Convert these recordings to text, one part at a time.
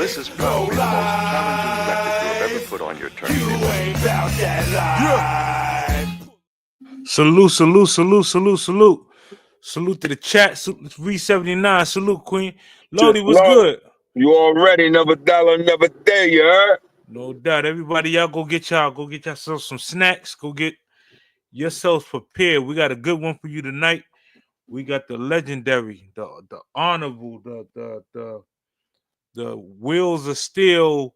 This is probably the most challenging record you have ever put on your turntable. Salute, salute, salute, salute, salute. Salute to the chat. Salute 379. Salute, Queen. Lodi, what's good? You already never dollar, never day, you heard? No doubt. Everybody, y'all go get yourselves some snacks. Go get yourselves prepared. We got a good one for you tonight. We got the legendary, the honorable, the wheels of steel,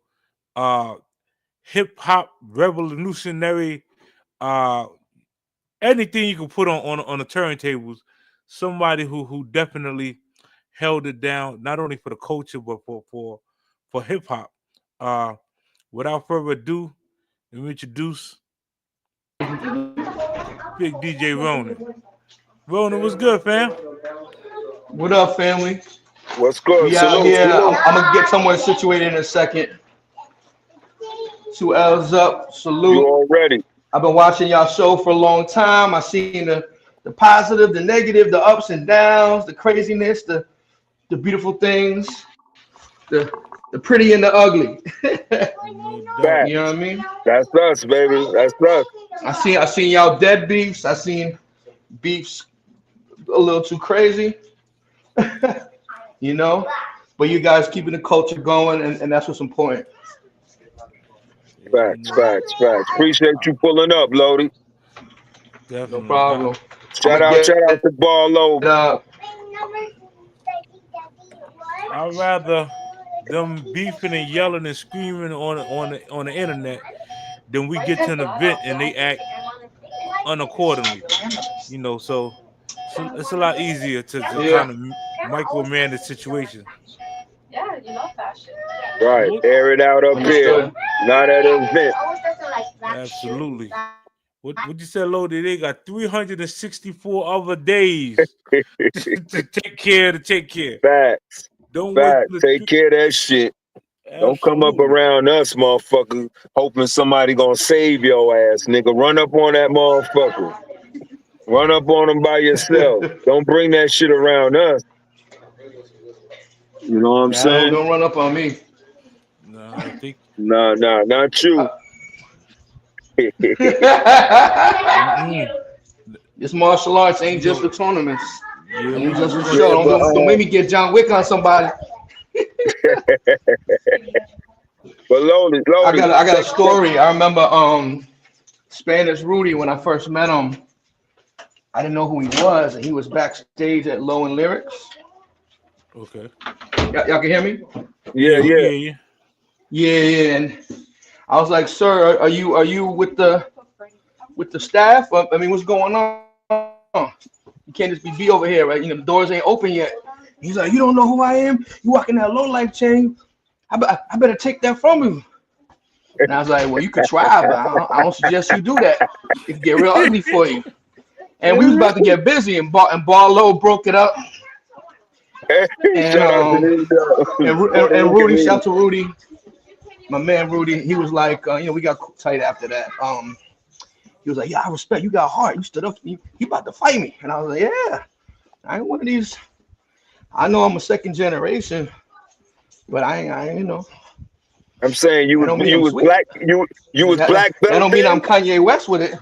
hip hop revolutionary, anything you can put on the turntables. Somebody who definitely held it down, not only for the culture but for hip hop. Without further ado, let me introduce Big DJ Ronin. Ronin, what's good, fam? What up, family? What's good? We out here. I'm gonna get somewhere situated in a second. 2 L's up. Salute. You already. I've been watching y'all show for a long time. I've seen the positive, the negative, the ups and downs, the craziness, the beautiful things, the pretty and the ugly. You know what I mean? That's us, baby. That's us. I seen y'all dead beefs. I seen beefs a little too crazy. You know, but you guys keeping the culture going, and that's what's important. Facts. Appreciate you pulling up, Lodi. Definitely. No problem. Shout out to Barlow. I'd rather them beefing and yelling and screaming on the internet than we get to an event and they act unaccordingly. You know, so it's a lot easier to kind of micromanage the situation. Yeah, you love fashion. Right, air it out up here, not at an event. Absolutely. What you said, Lodi? They got 364 other days to take care. Facts. Don't Facts. wait. Take care of that shit. Absolutely. Don't come up around us, motherfucker, hoping somebody gonna save your ass, nigga. Run up on that motherfucker. Run up on them by yourself. Don't bring that shit around us. You know what I'm saying? Don't run up on me. No, I think. Nah, not you. This martial arts ain't just for tournaments. Yeah, ain't just for show. Don't make me get John Wick on somebody. But Lodi. I got a story. I remember Spanish Rudy, when I first met him, I didn't know who he was, and he was backstage at Low and Lyrics. Okay. Y'all can hear me? Yeah. Yeah, and I was like, "Sir, are you with the staff? I mean, what's going on? You can't just be over here, right? You know, the doors ain't open yet." He's like, "You don't know who I am? You walking that Low Life chain? I better take that from you." And I was like, "Well, you could try, but I don't suggest you do that. It can get real ugly for you." And we was about to get busy, and Barlow broke it up. And Rudy, shout out to Rudy, my man Rudy. He was like, we got tight after that. He was like, "Yeah, I respect you. Got heart. You stood up. You about to fight me." And I was like, "Yeah, I ain't one of these. I know I'm a second generation, but I ain't you know." I'm saying you was black. You was black belt. That don't mean I'm Kanye West with it.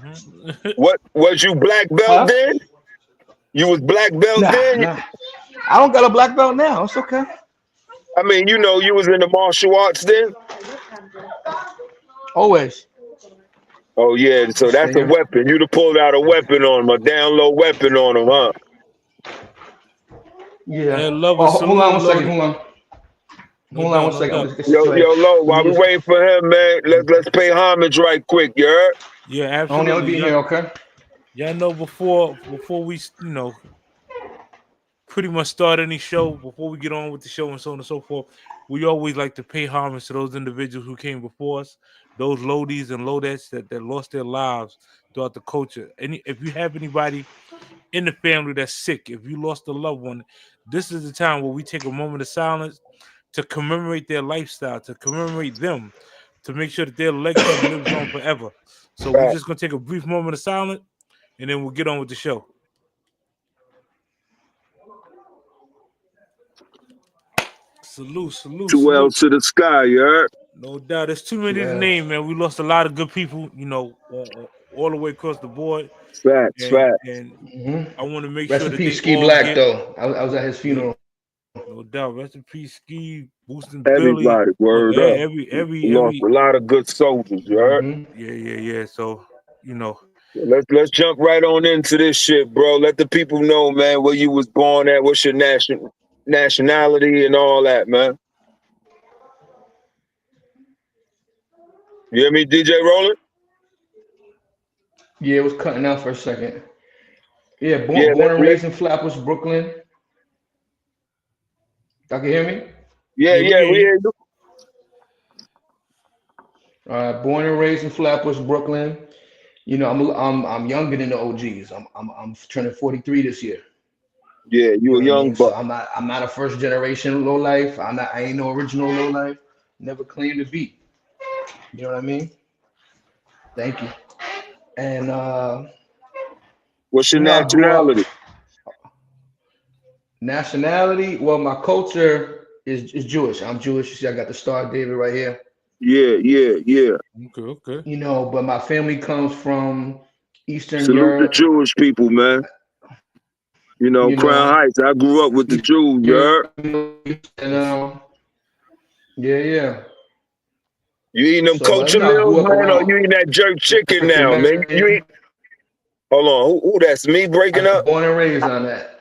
What was you black belt then? You was black belt then? Nah. I don't got a black belt now. It's okay. I mean, you was in the martial arts then? Always. Oh yeah, so that's a weapon. You'd have pulled out a weapon on him, a down low weapon on him, huh? Yeah. Hold on one second. Hold on one second. Yo, Lo, while we waiting for him, man, let's pay homage right quick, you heard? Yeah, absolutely. Only be here, okay? Y'all know before we pretty much start any show, before we get on with the show and so on and so forth, we always like to pay homage to those individuals who came before us, those Lodies and Lodettes that lost their lives throughout the culture. And if you have anybody in the family that's sick, if you lost a loved one, this is the time where we take a moment of silence to commemorate their lifestyle, to commemorate them, to make sure that their legacy lives on forever. So we're just going to take a brief moment of silence, and then we'll get on with the show. Salute. 2 L's to the sky, you heard? No doubt. There's too many to Yeah. name, man. We lost a lot of good people, you know, all the way across the board. Facts. And Mm-hmm. I want to make Rest sure in that peace, they Ski all Black, get. though. I was at his funeral. No doubt. Rest in peace, Ski, Boosting Billy. Everybody, word up. We lost a lot of good soldiers, you heard? Yeah. So, you know. Let's jump right on into this shit, bro. Let the people know, man, where you was born at, what's your nationality and all that, man. You hear me, DJ Ronin? Yeah, it was cutting out for a second. Yeah, Yeah, born and raised in Flatbush, Brooklyn. Y'all can hear me? yeah, we hear we you. hear you. Born and raised in Flatbush, Brooklyn. You know, I'm younger than the OGs. I'm turning 43 this year. Yeah, You you know a what I young mean? buck. So I'm not a first generation low life. I ain't no original low life. Never claimed to be. You know what I mean? Thank you. And What's your you know, I grew up nationality? nationality. Well, my culture is Jewish. I'm Jewish. You see, I got the Star of David right here. Yeah. Okay. You know, but my family comes from Eastern Salute the Europe. Jewish people, man. You know, You Crown know, Heights. I grew up with the Eastern Jews, you heard? Europe, and yeah. You eating them So, culture you know, I meals, grew up man, or around you eating that jerk chicken African now, man? You eat. American. Hold on, who that's me breaking up? Born and raised on that.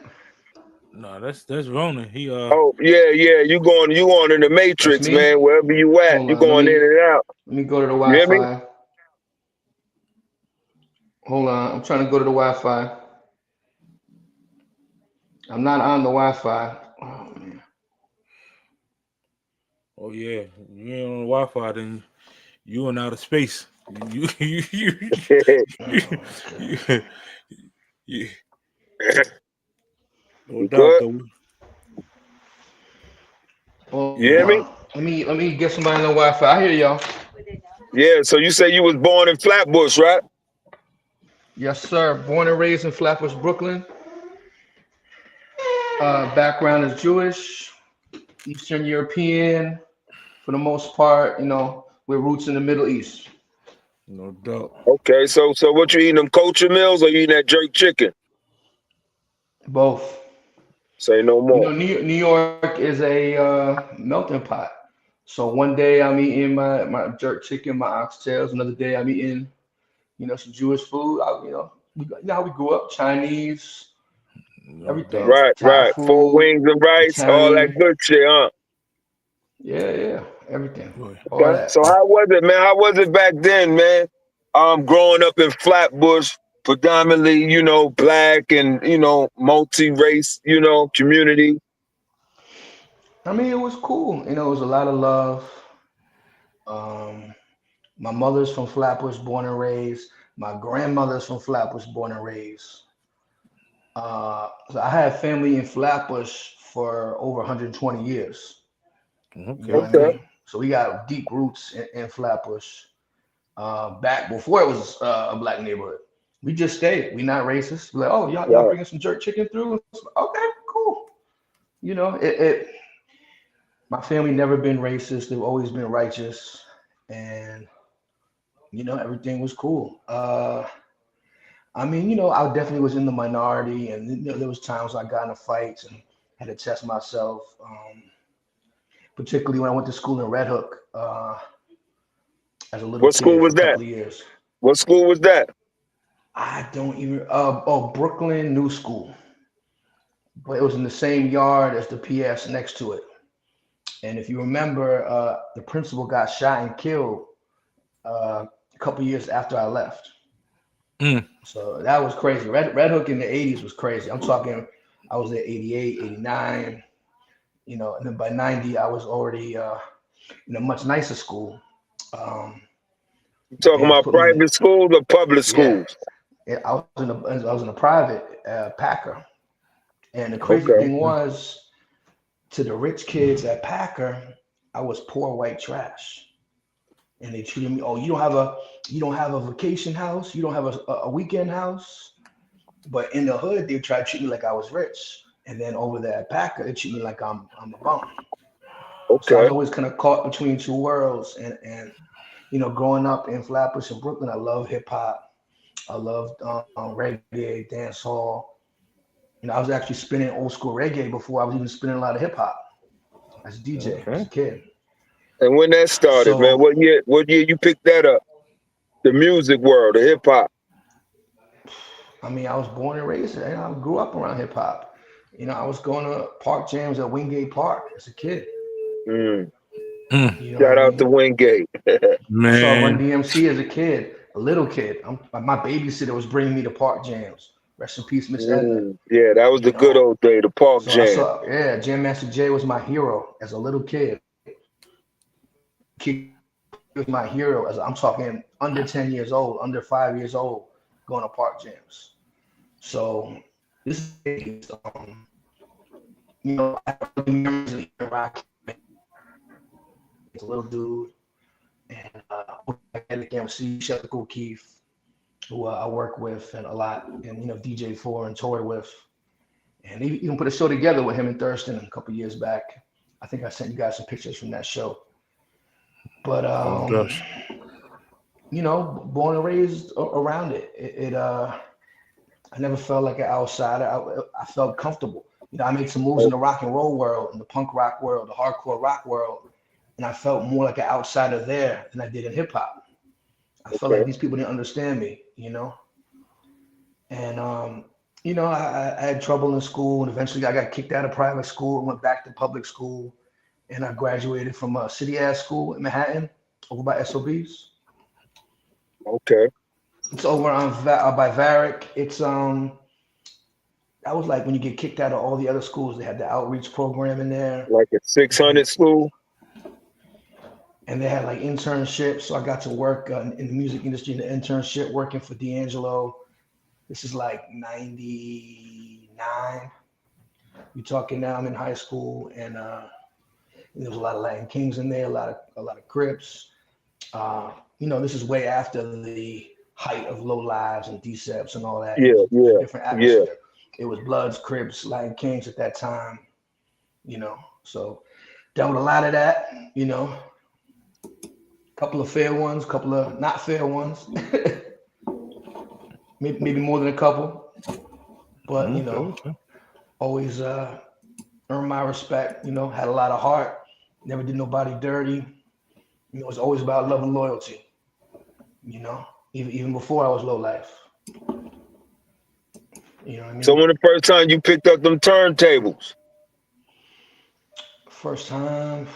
No, that's Ronin. He Oh, yeah, you on in the That's Matrix, me. man, wherever you at, Hold you on. going in and out. Let me go to the You hear me? Wi-Fi. Hold on. I'm trying to go to the Wi-Fi. I'm not on the Wi-Fi. Oh man. Oh yeah. You ain't on Wi-Fi, then you in outer space. You you, you, no You doubt good? though. You Hold hear me? on. Let me get somebody on the Wi-Fi. I hear y'all. Yeah, so you say you was born in Flatbush, right? Yes, sir. Born and raised in Flatbush, Brooklyn. Background is Jewish, Eastern European, for the most part. You know, with roots in the Middle East. No doubt. Okay, so what you eating, them culture meals or you eating that jerk chicken? Both. Say no You more. know, New York is a melting pot. So one day I'm eating my jerk chicken, my oxtails. Another day I'm eating, you know, some Jewish food. You know how we grew up, Chinese, No everything, doubt. Thai Right. Four food, wings and rice, all that Italian, good shit, huh? yeah, everything, Boy. all Okay. So that. how was it, man? How was it back then, man? Growing up in Flatbush, predominantly, you know, black and, you know, multi-race, you know, community. I mean, it was cool. You know, it was a lot of love. Um, my mother's from Flatbush, born and raised. My grandmother's from Flatbush, born and raised. So I had family in Flatbush for over 120 years. You know Okay. what I mean? So we got deep roots in Flatbush. Back before it was a black neighborhood. We just stayed. We not racist. We're like, oh, y'all Right. bringing some jerk chicken through? Okay, cool. You know, it. My family never been racist. They've always been righteous, and you know everything was cool. I mean, you know, I definitely was in the minority, and you know, there was times I got into fights and had to test myself. Particularly when I went to school in Red Hook as a little What school kid for was a that? couple of years. What school was that? I don't even. Brooklyn New School, but it was in the same yard as the PS next to it. And if you remember, the principal got shot and killed a couple years after I left. Mm. So that was crazy. Red Hook in the 80s was crazy. I'm talking, I was there 88, 89, you know, and then by 90, I was already in a much nicer school. Um, You my talking parents about put me in, private schools or public yeah, schools? I was in a private Packer. And the crazy Okay. thing was, to the rich kids at Packer, I was poor white trash. And they treated me, oh, you don't have a vacation house, you don't have a weekend house. But in the hood, they try to treat me like I was rich. And then over there at Packer, they treat me like I'm a bum. So I was Okay. always kind of caught between two worlds. And you know, growing up in Flatbush and Brooklyn, I love hip hop. I loved reggae, dance hall. You know, I was actually spinning old school reggae before I was even spinning a lot of hip hop as a DJ as Okay. a kid. And when that started, man, So what year you picked that up? The music world, the hip hop. I mean, I was born and raised there. I grew up around hip hop. You know, I was going to park jams at Wingate Park as a kid. Mm. Mm, You know what I Shout out to mean? Wingate. I saw Run man. DMC as a kid, a little kid. My babysitter was bringing me to park jams. Rest in peace, Miss Edna. Yeah, that was You the good know, old day, the Park so I Jam. saw, yeah, Jam Master Jay was my hero as a little kid. He was my hero as I'm talking under 10 years old, under 5 years old, going to park jams. So this is, you know, I have early memories of hearing rock as a little dude, and Atlantic MC, Sheldon O'Keefe, who I work with and a lot, and you know, DJ for and toured with, and even put a show together with him in Thurston a couple years back. I think I sent you guys some pictures from that show. But Oh gosh. you know, born and raised around it. I never felt like an outsider. I felt comfortable. You know, I made some moves in the rock and roll world, in the punk rock world, the hardcore rock world, and I felt more like an outsider there than I did in hip hop. I felt Okay. like these people didn't understand me, you know. And you know, I had trouble in school, and eventually I got kicked out of private school and went back to public school, and I graduated from a city ass school in Manhattan, over by SOBs. Okay. It's over on by Varick. It's that was like when you get kicked out of all the other schools, they had the outreach program in there, Like a and 600 school. they had like internships. So I got to work in the music industry in the internship, working for D'Angelo. This is like '99. You're talking now. I'm in high school, and there was a lot of Latin Kings in there, a lot of Crips. You know, this is way after the height of Low Lives and Deceps and all that. Yeah, It was a yeah, different yeah. atmosphere. It was Bloods, Crips, Latin Kings at that time. You know, so dealt with a lot of that. You know, couple of fair ones, couple of not fair ones. maybe more than a couple, but you Okay, know, okay. always earned my respect. You know, had a lot of heart. Never did nobody dirty. You know, it's always about love and loyalty. You know, even before I was low life. You know what I So mean? when the first time you picked up them turntables, First time,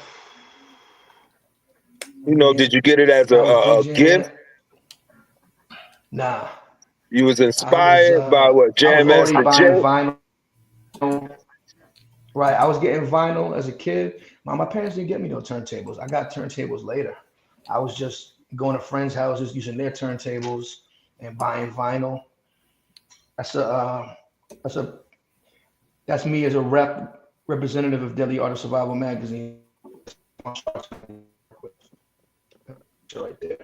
did man, you get it as I was a gift? DJing. Nah, You was I was inspired by what, I was Jam already Master buying Jay? vinyl. Right, I was getting vinyl as a kid. My parents didn't get me no turntables. I got turntables later. I was just going to friends' houses using their turntables and buying vinyl. That's a that's a that's me as a representative of Daily Art of Survival magazine. Right there.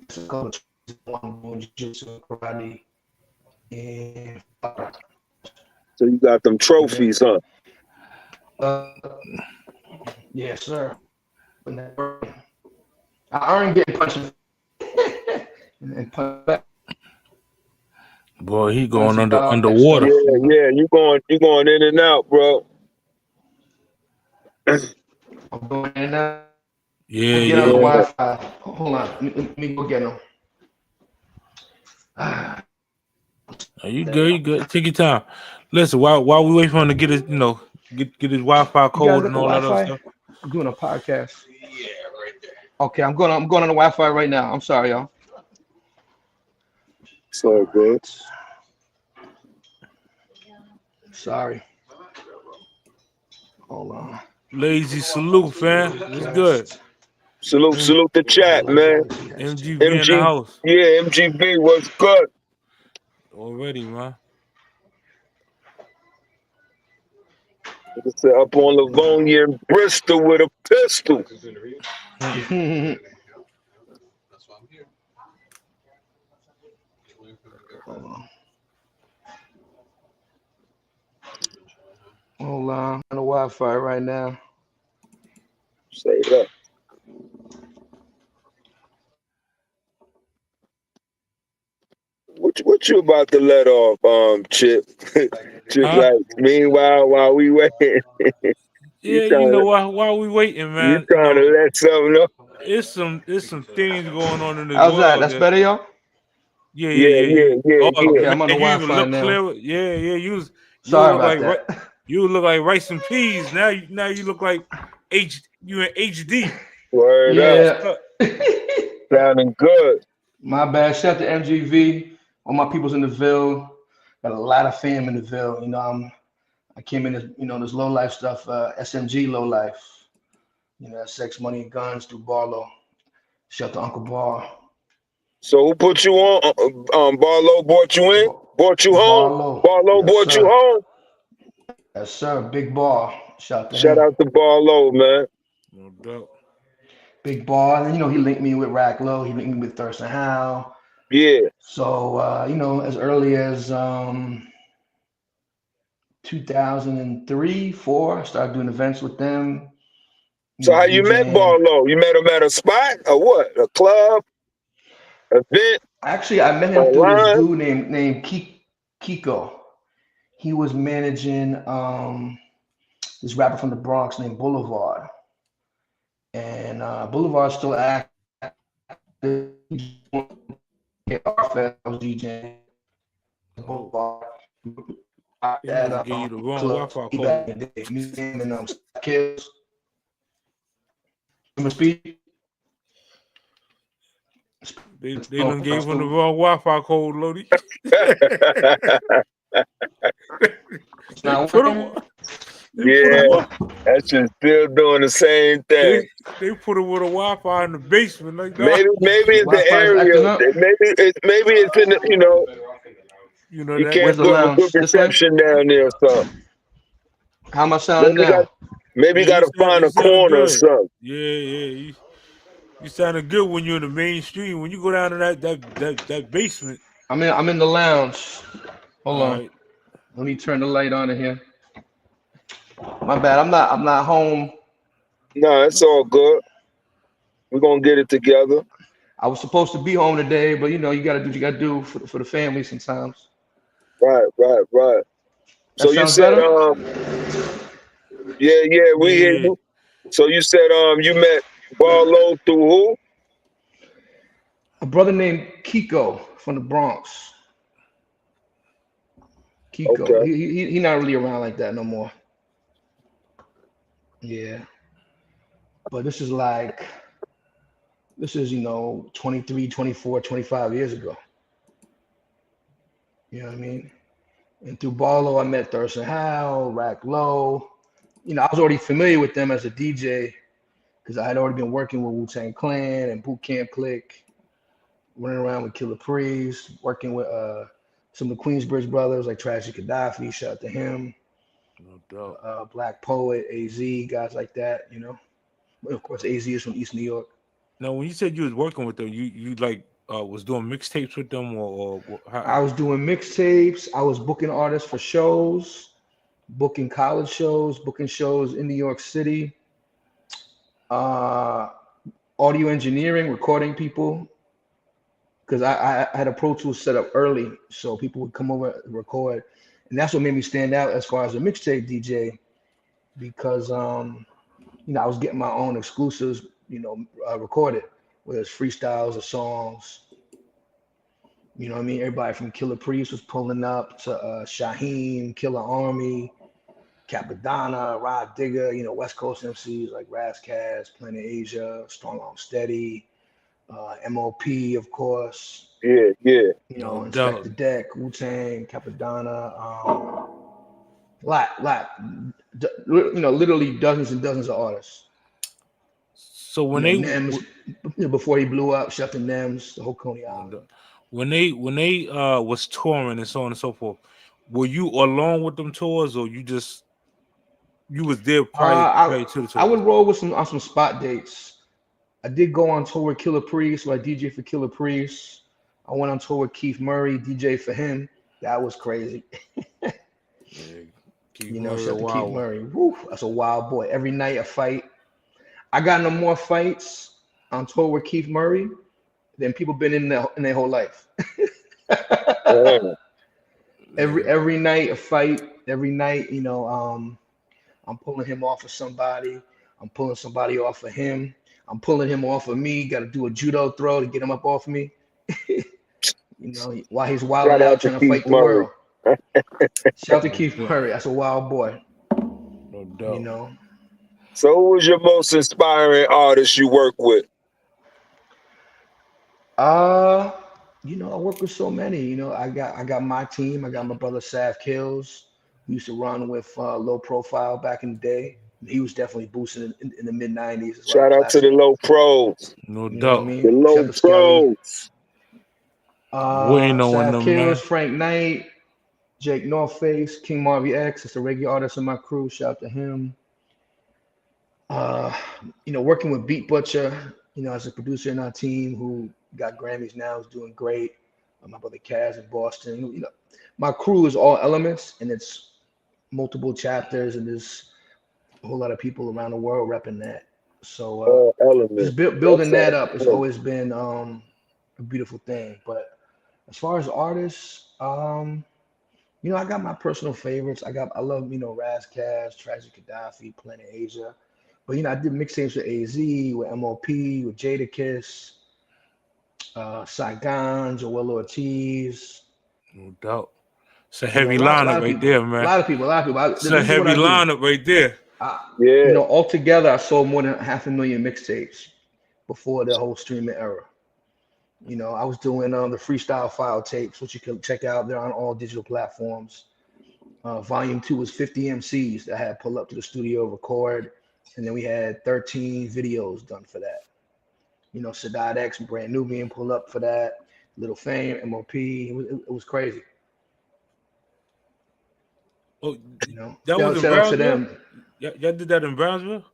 It's a couple of one jiu-jitsu, karate, and So you got them yeah. trophies, huh? Uh, yes, sir. I earned getting punched and punched back. Boy, he going Honestly, that underwater. Yeah, stuff, you know. yeah. You going in and out, bro. I'm going in now. Yeah, Get on the yeah. Yeah. Wi-Fi. Hold on. Let me go get them. Are you good? You good? Take your time. Listen, while we wait for him to get his, get his Wi-Fi You guys code got and the all that other Wi-Fi? stuff. I'm doing a podcast. Yeah, right there. Okay, I'm going on the Wi-Fi right now. I'm sorry, y'all. So good. Sorry. Hold on. Lazy salute, fam. What's good? Podcast. Salute the chat, man. MGV in the MG, house yeah, MGB was good. already, man. It's up on Livonia and Bristol with a pistol. Hold on. Hold on. I'm on the Wi-Fi right now. Say that. What you about to let off, Chip? Chip, Huh? like, meanwhile, while we waiting, Yeah, you know while we waiting, you man, trying to let something up? it's some things going on in this How's that? world That's that better, y'all? Yeah, yeah, yeah, Oh Okay, yeah. man, I'm on the you even Wi-Fi look now. clearer. Yeah, you Sorry look about like that. you look like rice and peas. Now you look like you in HD. Word up. What's Yeah. up? Sounding good. My bad. Shout out to MGV. All my people's in the Ville. Got a lot of fam in the Ville. You know, I came in as, this low life stuff, SMG low life. Sex, money, and guns through Barlow. Shout out to Uncle Bar. So who put you on? Barlow brought you in? Brought you home? Barlow. Barlow Yes, brought you sir. home? Yes, sir. Big Bar. Shout out to Shout him. out to Barlow, man. No doubt. Big Bar. And, he linked me with Rack Low. He linked me with Thurston Howe. Yeah. So, as early as 2003, 4, I started doing events with them. So how you met DJing. Barlow? You met him at a spot or what? A club? Event? Actually, I met him through this Online? dude named Kiko. He was managing this rapper from the Bronx named Boulevard. And Boulevard's still active. I was DJing Boulevard. They must have gave you the wrong Club. Wi-Fi Back code. in the day. Me and Kills. Speed. They done gave him the wrong Wi-Fi code, Lodi. It's They not put working. him. Yeah. That shit still doing the same thing. They put him with a Wi-Fi in the basement, like that. Maybe it's the Wi-Fi's acting area. up. Maybe it's in the, You know you that. Where's can't the have a good lounge? This way? reception down there or something. How am I sounding now? Maybe you Yeah, gotta find you a sounded corner or good. something. Yeah. You sounded good when you're in the mainstream. When you go down to that basement. I'm in the lounge. Hold on. Right. Let me turn the light on in here. My bad. I'm not home. No, it's all good. We're gonna get it together. I was supposed to be home today, but you gotta do what you gotta do for the family sometimes. Right. That So you sounds said, better? yeah, we hear Yeah. you. So you said, you met Barlow through who? A brother named Kiko from the Bronx. Kiko. Okay. He not really around like that no more. Yeah. But this is 23, 24, 25 years ago. You know what I mean? And through Barlow, I met Thurston Howe, Rack Low. I was already familiar with them as a DJ because I had already been working with Wu-Tang Clan and Boot Camp Click, running around with Killer Priest, working with some of the Queensbridge brothers like Tragic Gaddafi, shout out to him, No doubt. Black Poet, AZ, guys like that, Of course, AZ is from East New York. Now, when you said you was working with them, you like was doing mixtapes with them, or how? I was doing mixtapes. I was booking artists for shows, booking college shows, booking shows in New York City, audio engineering, recording people, because I had a Pro Tools set up early, so people would come over and record, and that's what made me stand out as far as a mixtape DJ, because I was getting my own exclusives, recorded, whether it's freestyles or songs. You know what I mean? Everybody from Killer Priest was pulling up to Shaheem, Killer Army, Capadonna, Rod Digger, West Coast MCs like Razzcast, Planet Asia, Strong Arm Steady, MOP, of course. Yeah. No Inspect doubt. the Deck, Wu-Tang, Capadonna, lot. Literally dozens and dozens of artists. So when Nems, before he blew up, Chef and Nems, the whole Coney Island. when they was touring and so on and so forth, were you along with them tours, or you was there prior to the tour? I would roll with on some spot dates. I did go on tour with Killer Priest, so I DJ for Killer Priest. I went on tour with Keith Murray, DJ for him. That was crazy. Yeah, Keith Murray, shout out to wow. Keith Murray. Woo, that's a wild boy. Every night a fight. I got no more fights on tour with Keith Murray than people been in their whole life. Yeah. Every night a fight. Every night, I'm pulling him off of somebody. I'm pulling somebody off of him. I'm pulling him off of me. Got to do a judo throw to get him up off me. While he's wilding Shout out out to trying to Keith fight the Murray. world. Shout out to Keith Murray. That's a wild boy. No doubt. So who was your most inspiring artist you work with? I work with so many. I got my team. I got my brother Sav Kills, who used to run with Low Profile back in the day. He was definitely boosting in the mid '90s. Shout out to the Low Pros. No You know what I doubt. mean? The Low Shout out to Skelly. Pros. Waiting on Sav them, Kills, man. Frank Knight, Jake North Face, King Marvy X. It's a regular artist in my crew. Shout out to him. Working with Beat Butcher, as a producer in our team who got Grammys now, is doing great. My brother Kaz in Boston. My crew is all elements, and it's multiple chapters, and there's a whole lot of people around the world repping that. So just building that up has always been a beautiful thing. But as far as artists, I got my personal favorites. I love, Raz Cash, Tragic Gaddafi, Planet Asia. But, I did mixtapes with AZ, with MOP, with Jadakiss, Saigon, Joel Ortiz. No doubt. It's a heavy A lot lineup of right people. there, man. A lot of people. It's a heavy lineup right there. Altogether, I sold more than 500,000 mixtapes before the whole streaming era. I was doing the freestyle file tapes, which you can check out. They're on all digital platforms. Volume 2 was 50 MCs that I had pull up to the studio, record, and then we had 13 videos done for that. Sadat X, Brand Nubian pull up for that. Little Fame, MOP. It was crazy. Oh, that was in shout out to Brownsville? them. Y'all did that in Brownsville?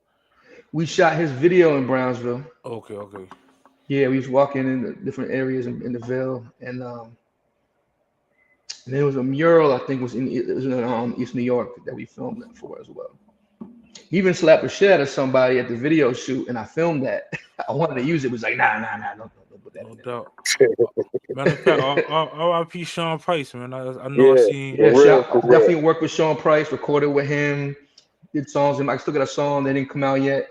We shot his video in Brownsville. Okay. Yeah, we was walking in the different areas in the Ville, and there was a mural I think it was in East New York that we filmed that for as well. He even slapped a shit at somebody at the video shoot, and I filmed that. I wanted to use it. It was like, nah, don't put that in there. No doubt. Matter of fact, R.I.P. Sean Price, man. I know I seen. Yeah, definitely worked with Sean Price, recorded with him, did songs. I still got a song that didn't come out yet.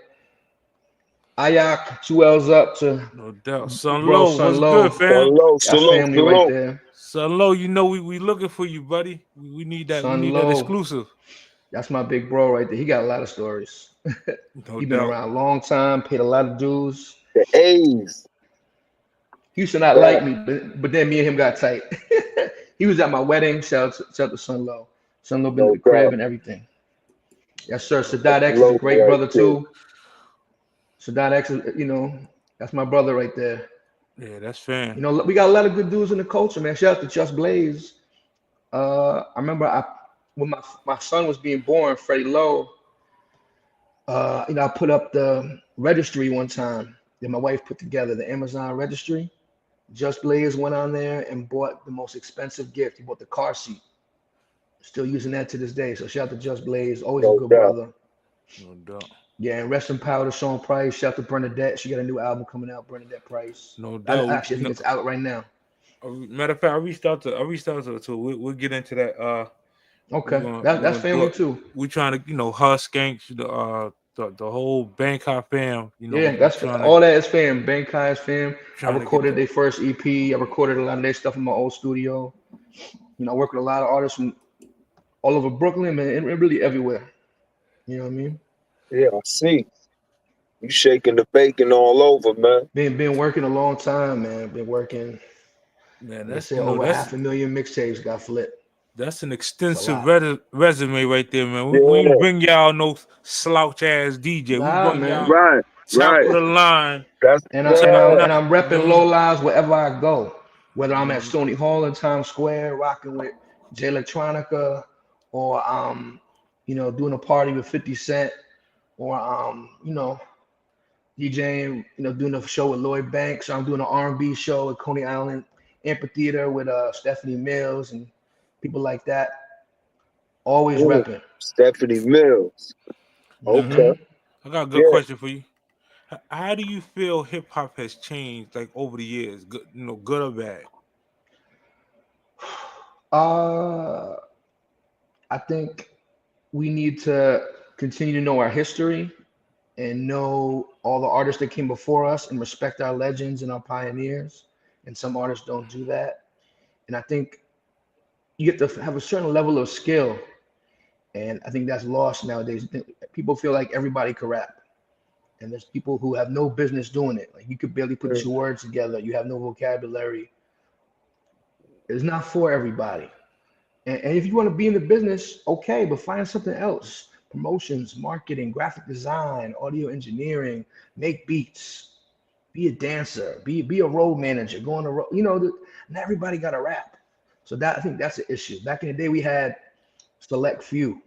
Ayak, 2 L's up to No doubt. Son bro, Low, Son what's Low. good, fam? That's family right there. Son Low, we looking for you, buddy. We need that. Son we need Low. that exclusive. That's my big bro right there. He got a lot of stories. No He been doubt. around a long time, paid a lot of dues. The A's. He used to not like me, but then me and him got tight. He was at my wedding. Shout out to Son Low. Son Low been to the crib and everything. Yes, sir. Sadat X is a great brother too. Sadat X is, that's my brother right there. Yeah, that's fair. We got a lot of good dudes in the culture, man. Shout out to Just Blaze. I remember when my son was being born, Freddie Lowe, I put up the registry one time that my wife put together, the Amazon registry. Just Blaze went on there and bought the most expensive gift. He bought the car seat. Still using that to this day. So shout out to Just Blaze, always a good brother. No doubt. Yeah, and rest in power to Sean Price. Shout out to Bernadette. She got a new album coming out, Bernadette Price. No doubt. I think it's out right now. Matter of fact, I reached out to so we'll get into that. Okay, that's family too. We're trying to, her skanks, the whole Bangkok fam. Yeah, that's all that is fam. Bangkok is fam. I recorded their first EP. I recorded a lot of their stuff in my old studio. I work with a lot of artists from all over Brooklyn, man, and really everywhere. You know what I mean? Yeah, I see. You shaking the bacon all over, man. Been working a long time, man. Been working. Man, that's over 500,000 mixtapes got flipped. That's an extensive resume right there, man. We ain't bring y'all no slouch ass DJ. We bring y'all top of the line. And I'm repping Low Lives wherever I go. Whether I'm at Stony Hall in Times Square, rocking with J Electronica, or doing a party with 50 Cent, or DJing, doing a show with Lloyd Banks. I'm doing an R&B show at Coney Island Amphitheater with Stephanie Mills and people like that. Always repping. Stephanie Mills. Okay. I got a good question for you. How do you feel hip hop has changed like over the years? Good, good or bad? Uh, I think we need to continue to know our history and know all the artists that came before us and respect our legends and our pioneers. And some artists don't do that. And I think you have to have a certain level of skill. And I think that's lost nowadays. People feel like everybody can rap. And there's people who have no business doing it. Like you could barely put two words together. You have no vocabulary. It's not for everybody. And if you want to be in the business, okay, but find something else. Promotions, marketing, graphic design, audio engineering, make beats, be a dancer, be a road manager, go on the road. Not everybody got to rap. So I think that's the issue. Back in the day, we had select few.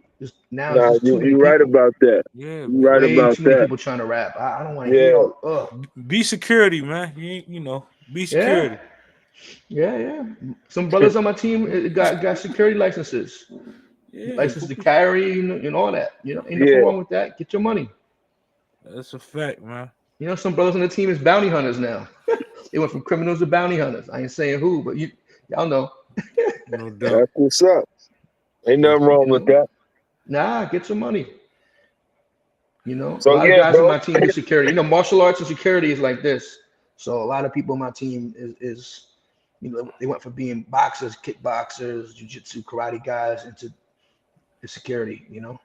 Now it's Nah, just too many you right people. about that. Yeah, You right Way about too many that. people trying to rap. I don't want to hear Yeah. all. be security, man. Be Yeah, security. yeah. Some brothers on my team got security licenses, Yeah, license to carry, and all that. Ain't nothing Yeah. wrong with that. Get your money. that's a fact, man. Some brothers on the team is bounty hunters now. They went from criminals to bounty hunters. I ain't saying who, but y'all know. No doubt. That's what's up. Ain't nothing wrong with that. Nah, get your money. A So lot of yeah, guys in bro. my team do security. Martial arts and security is like this. So a lot of people in my team is they went from being boxers, kickboxers, jiu-jitsu, karate guys into the security. No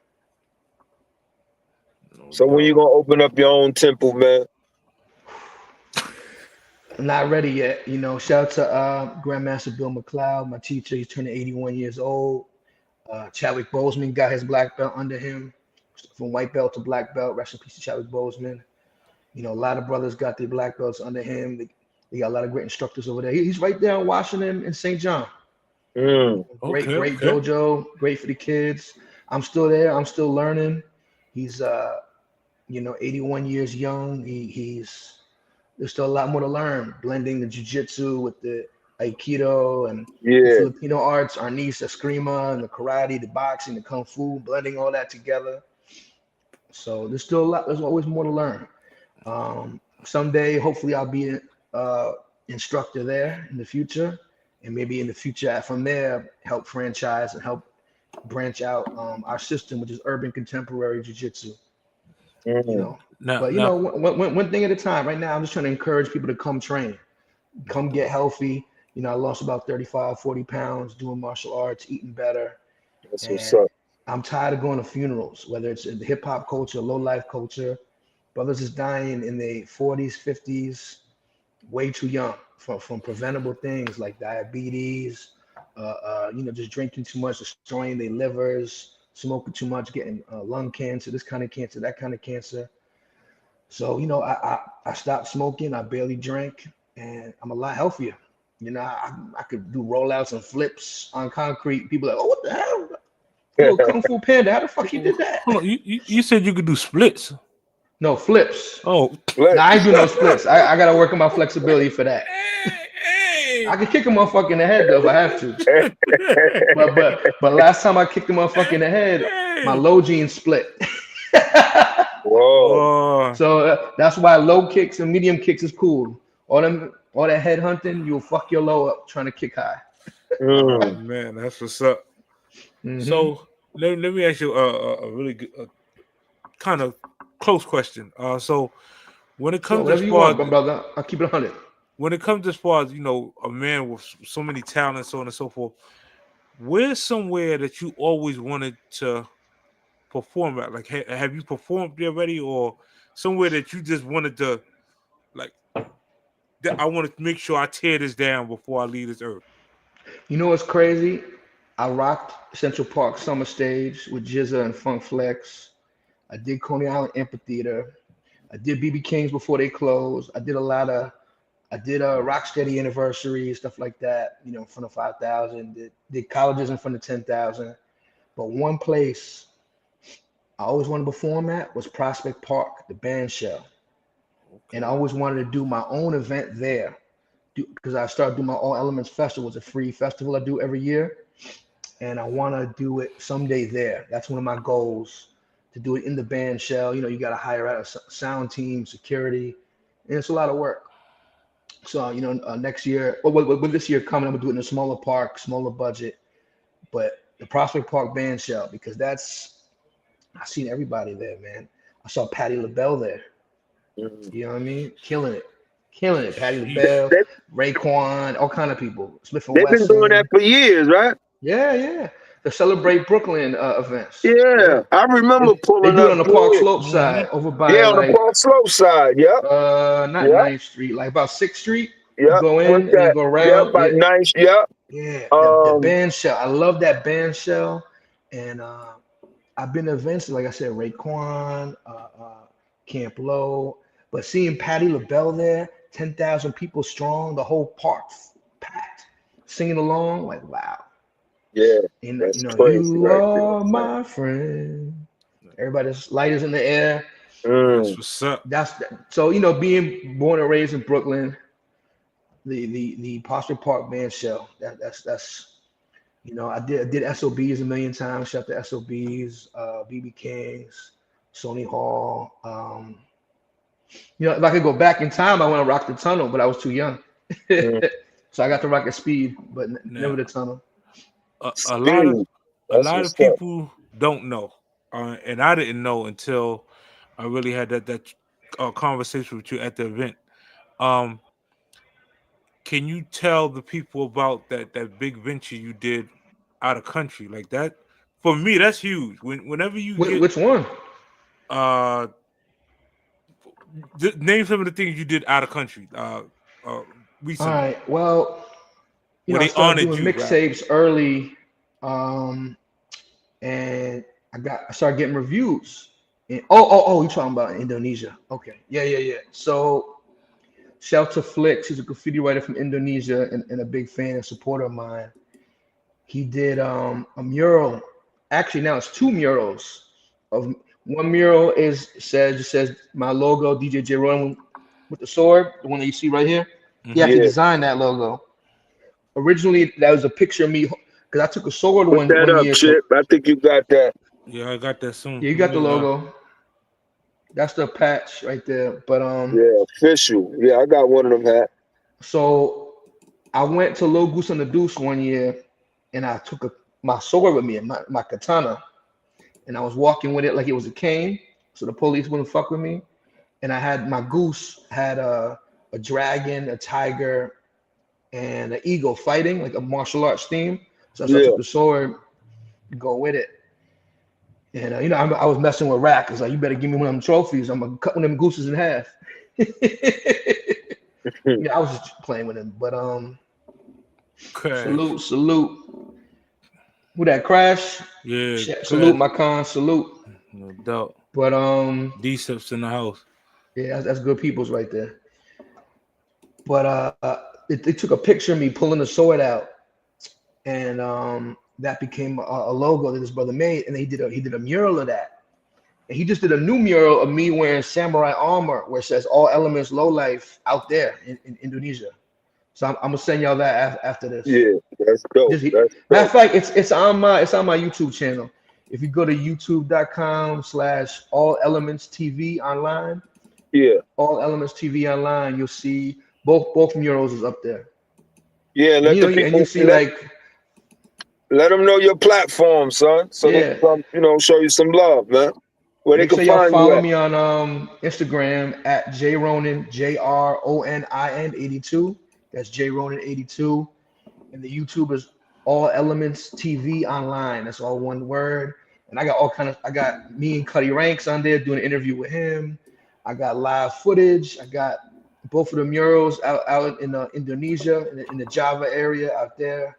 So when doubt. you gonna open up your own temple, man? I'm not ready yet. Shout out to Grandmaster Bill McLeod, my teacher. He's turning 81 years old. Chadwick Boseman got his black belt under him, from white belt to black belt. Rest in peace to Chadwick Boseman. A lot of brothers got their black belts under him. They got a lot of great instructors over there. He's right there in Washington and St. John. Great Okay. dojo, great for the kids. I'm still there. I'm still learning. He's 81 years young. There's still a lot more to learn. Blending the jiu-jitsu with the aikido and the Yeah. Filipino arts, arnis, eskrima, and the karate, the boxing, the kung fu, blending all that together. So there's still a lot. There's always more to learn. Someday, hopefully, I'll be an instructor there in the future, and maybe in the future from there, help franchise and help branch out our system, which is urban contemporary jiu-jitsu. Now, But one thing at a time. Right now, I'm just trying to encourage people to come train, come get healthy. I lost about 35, 40 pounds doing martial arts, eating better. That's what's And up. I'm tired of going to funerals, whether it's in the hip hop culture, low life culture. Brothers is dying in their 40s, 50s, way too young from preventable things like diabetes, just drinking too much, destroying their livers, smoking too much, getting lung cancer, this kind of cancer, that kind of cancer. So, I stopped smoking. I barely drank, and I'm a lot healthier. I could do rollouts and flips on concrete. People are like, oh, what the hell? Little Kung Fu Panda, how the fuck you did that? hold on. You said you could do splits. No, flips. Oh, Look, Nah, I ain't do no splits. I got to work on my flexibility for that. hey, I could kick a motherfucker in the head, though, if I have to. But last time I kicked a motherfucker in the head, my low jeans split. whoa. So that's why low kicks and medium kicks is cool. All that head hunting, you'll fuck your low up trying to kick high. Oh man, that's what's up. Mm-hmm. So let me ask you a really good, kind of close question. So when it So comes as whatever you far want, brother, I'll keep it 100. when it comes as far as a man with so many talents, so on and so forth, where's somewhere that you always wanted to perform at? Like, have you performed there already, or somewhere that you just wanted to, like, that I want to make sure I tear this down before I leave this earth? You know what's crazy? I rocked Central Park Summer Stage with Jizza and Funk Flex. I did Coney Island Amphitheater. I did BB King's before they closed. I did Rocksteady Anniversary, stuff like that, in front of 5,000. Did colleges in front of 10,000. But one place I always wanted to perform at was Prospect Park, the band shell. Okay. And I always wanted to do my own event there because I started doing my All Elements Festival. It's a free festival I do every year. And I want to do it someday there. That's one of my goals, to do it in the band shell. You know, you got to hire out a sound team, security, and it's a lot of work. So, you know, next year, with this year coming, I'm gonna do it in a smaller park, smaller budget, but the Prospect Park band shell, because I've seen everybody there, man. I saw Patti LaBelle there. You know what I mean? Killing it. Patti LaBelle, Raekwon, all kind of people. Smith and They've been doing that for years, right? Yeah. The Celebrate Brooklyn events. Yeah, I remember They pulling do it up. on the Park Slope side, over by on the Park Slope side. Yep. Not 9th Street, like about 6th Street. Yep. You go in and you go around. Yep, by 9th. Yep. Yeah. The band shell. I love that band shell. And I've been to events, like I said, Raekwon, Camp Low. But seeing Patti LaBelle there, 10,000 people strong, the whole park packed, singing along, like, wow. Yeah. And, that's you know, crazy, you are my friend. Everybody's light is in the air. That's what's up. So, you know, being born and raised in Brooklyn, the Prospect Park band shell, that's you know, I did SOBs a million times, shot the SOBs, BB Kings, Sony Hall. You know, if I could go back in time, I want to rock the tunnel, but I was too young. So I got to rock at speed, but never the tunnel. A lot of people don't know, and I didn't know until I really had that conversation with you at the event. Can you tell the people about that big venture you did out of country like that? For me, that's huge. Whenever you get which one? Name some of the things you did out of country. Recently. All right. Well, you know, I started doing mixtapes early, and I started getting reviews. And, you talking about Indonesia? Okay. Yeah. So. Shelter Flicks, he's a graffiti writer from Indonesia and a big fan and supporter of mine. He did a mural. Actually, now it's 2 murals. One mural says my logo, DJ Ronin with the sword, the one that you see right here. He actually designed that logo. Originally, that was a picture of me because I took a sword one year. Chip. I think you got that. Yeah, I got that soon. Yeah, you got the logo. That's the patch right there. But yeah, official. Yeah, I got one of them hats. So I went to Lil Goose on the Deuce one year, and I took my sword with me, my katana, and I was walking with it like it was a cane, so the police wouldn't fuck with me. And I had my goose had a dragon, a tiger, and an eagle fighting, like a martial arts theme. So I took the sword to go with it. And you know, I was messing with Rack. It's like, you better give me one of them trophies. I'm gonna cut one of them gooses in half. Yeah, I was just playing with him. But salute. Who that Crash? Yeah. Salute my con. Salute. No doubt. But D-Steps in the house. Yeah, that's good peoples right there. But they took a picture of me pulling the sword out, and that became a logo that his brother made, and he did a mural of that. And he just did a new mural of me wearing samurai armor where it says All Elements Low Life out there in Indonesia. So I'm gonna send y'all that after this. Yeah, that's dope. Matter of fact, it's on my YouTube channel. If you go to youtube.com/All Elements TV online, All Elements TV online, you'll see both murals is up there. Yeah, and you see let them know your platform, son, so they can come, show you some love, man. Where they can find you. Follow me on Instagram at JRonin, JRONIN 82. That's JRonin 82. And the YouTube is All Elements TV online. That's all one word. And I got me and Cuddy Ranks on there doing an interview with him. I got live footage. I got both of the murals out in Indonesia, in the Java area out there.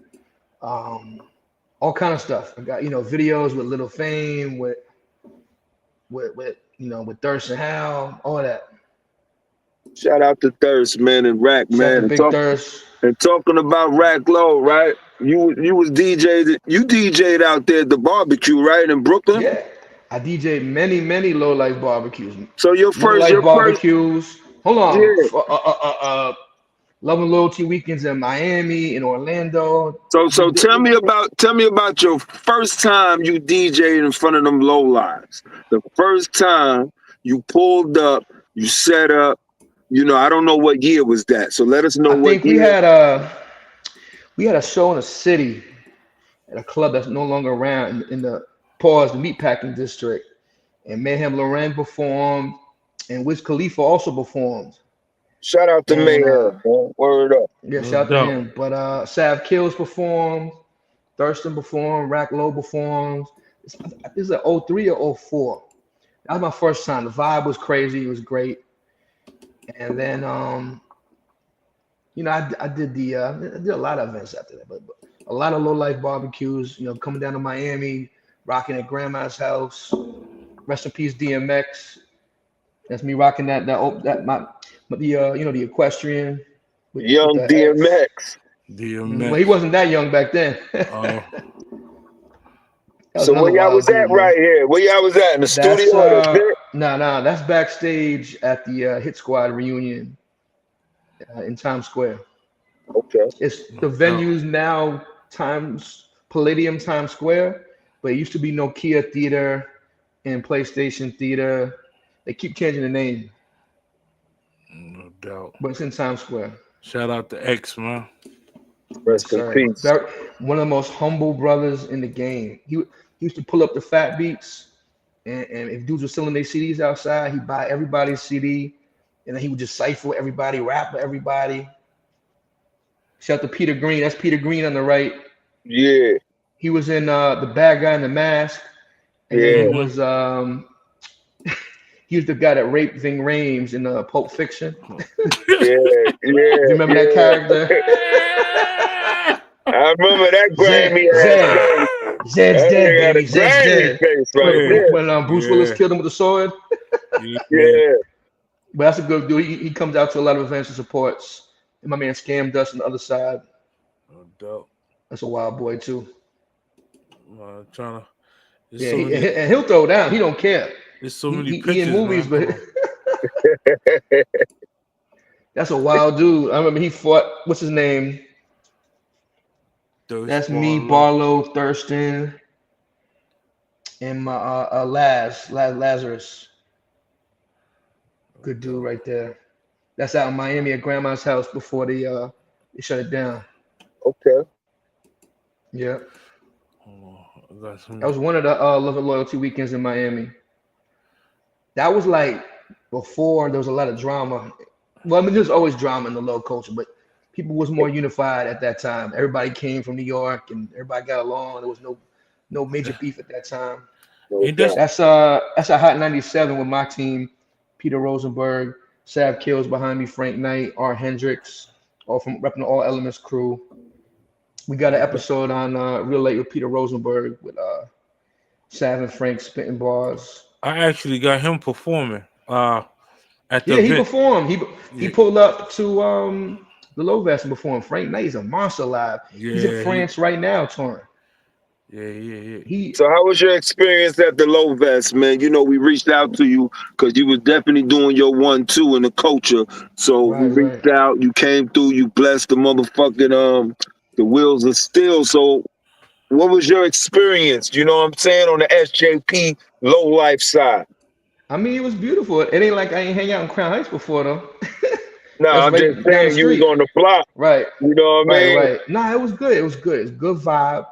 All kind of stuff. I got videos with Little Fame, with Thirst and Hal, all that. Shout out to Thirst, man, and Rack, man. Thirst. And talking about Rack Low, right? You was DJ'd out there at the barbecue, right, in Brooklyn? Yeah, I DJ'd many low life barbecues. So your first barbecues. Hold on. Yeah. Love and Loyalty weekends in Miami, in Orlando. So tell me about your first time you DJed in front of them low lives. The first time you pulled up, you set up. You know, I don't know what year was that. So let us know I what think we year. had a show in a city at a club that's no longer around in the meatpacking district. And Mayhem Loren performed, and Wiz Khalifa also performed. Shout out to And Mayhem, man. Word up. yeah, No shout out to doubt. him. But Sav Kills performed, Thurston performed, Rack Low performed. This is an 03 or 04. That was my first time. The vibe was crazy. It was great. And then I did I did a lot of events after that, but a lot of low life barbecues. You know, coming down to Miami, rocking at Grandma's house. Rest in peace, DMX. That's me rocking the equestrian with Young the X. DMX. Well, he wasn't that young back then. Oh, That was So another where y'all was wild at dude, man. right here? Where y'all was at? In the That's studio or the pit? that's backstage at the Hit Squad reunion in Times Square. Okay. It's the venue's now Palladium Times Square, but it used to be Nokia Theater and PlayStation Theater. They keep changing the name, no doubt. but it's in Times Square. Shout out to X, man. Rest in Sorry. peace. One of the most humble brothers in the game. He used to pull up the fat beats, and if dudes were selling their CDs outside, he'd buy everybody's CD, and then he would just cipher everybody, rap with everybody. Shout out to Peter Green. That's Peter Green on the right. Yeah. He was in The Bad Guy in the Mask, and then he was he was the guy that raped Ving Rhames in Pulp Fiction. Yeah. Do you remember that character? I remember that grimy ass face. Zed's That dead, nigga had a baby. Zed's grimy dead. face right there. When Bruce Willis killed him with the sword. Yeah. But that's a good dude. He comes out to a lot of events and supports. And my man Scam Dust on the other side. No doubt. That's a wild boy too. Trying to. Yeah, and he'll throw down. He don't care. There's so many He pictures, in movies, man. but that's a wild dude. I remember he fought. What's his name? That's me, Barlow, Thurston, and my Lazarus. Good dude right there. That's out in Miami at Grandma's house before they shut it down. Okay. Yeah. That was one of the Love and Loyalty weekends in Miami. That was like before there was a lot of drama. Well, I mean, there's always drama in the low culture, but people was more unified at that time. Everybody came from New York and everybody got along. There was no major beef at that time. That's a Hot 97 with my team, Peter Rosenberg, Sav Kills behind me, Frank Knight, R. Hendricks, all from repping the All Elements crew. We got an episode on Real Late with Peter Rosenberg with Sav and Frank spitting bars. I actually got him performing at the he event. performed. He pulled up to the Low Vest and performed. Frank Knight is a monster live. He's in France right now touring. Yeah. So how was your experience at the Low Vest, man? You know, we reached out to you because you was definitely doing your 1-2 in the culture. So we reached out, you came through, you blessed the motherfucking the wheels of steel. So what was your experience, you know what I'm saying, on the SJP low life side? I mean, it was beautiful. It ain't like I ain't hang out in Crown Heights before though. No, I'm right just saying you was on the block. Right. You know what I mean? Right. Nah, it was good. It was good. It's a good vibe.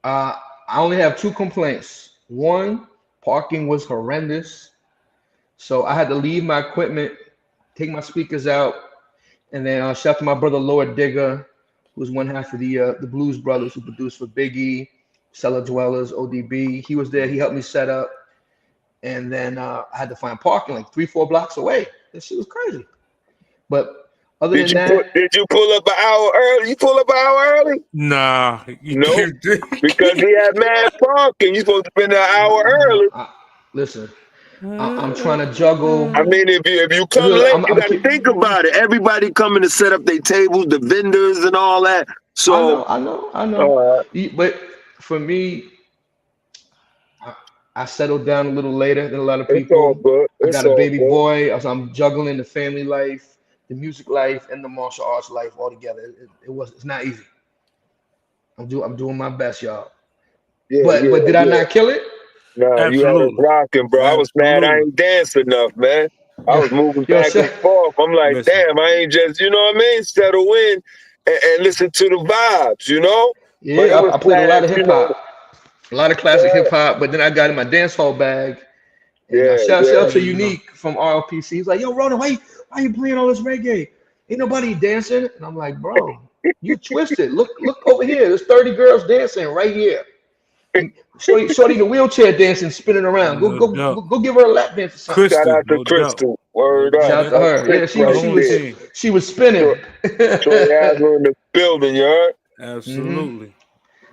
I only have 2 complaints. One, parking was horrendous. So I had to leave my equipment, take my speakers out, and then shout out to my brother Lord Digger, who's one half of the Blues Brothers who produced for Biggie, Cellar Dwellers, ODB. He was there. He helped me set up. And then I had to find parking like 3-4 blocks away. That shit was crazy. But other than that, did you pull up an hour early? You pull up an hour early? Nah. No, because he had mad parking. You supposed to been an hour early. Listen, I'm trying to juggle. I mean, if you come late, you got to think about it. Everybody coming to set up their tables, the vendors and all that. So I know. But for me, I settled down a little later than a lot of people. It's all good. I got a baby boy. I'm juggling the family life, the music life and the martial arts life all together. It's not easy. I'm doing my best, y'all. Yeah, But did I not kill it? No, you had us Absolutely. rocking, bro. I was mad I ain't danced enough, man. I was moving Yo, back and forth. I'm like, Listen. damn, I ain't just, you know what I mean? Settle in and listen to the vibes, you know? But it Yeah, was I played a lot of class, hip hop, a lot of classic hip hop. But then I got in my dance hall bag, and shout out to Unique from RLPC. He's like, "Yo, Ronin, why you playing all this reggae? Ain't nobody dancing." And I'm like, "Bro, you twisted. Look over here. There's 30 girls dancing right here. And shorty in the wheelchair dancing, spinning around. Go give her a lap dance or something." Shout Crystal, out to no Crystal. doubt. Word up. Shout out to That's her. Chris Yeah, right there. she was spinning. Troy Adler in the building, you heard? Absolutely.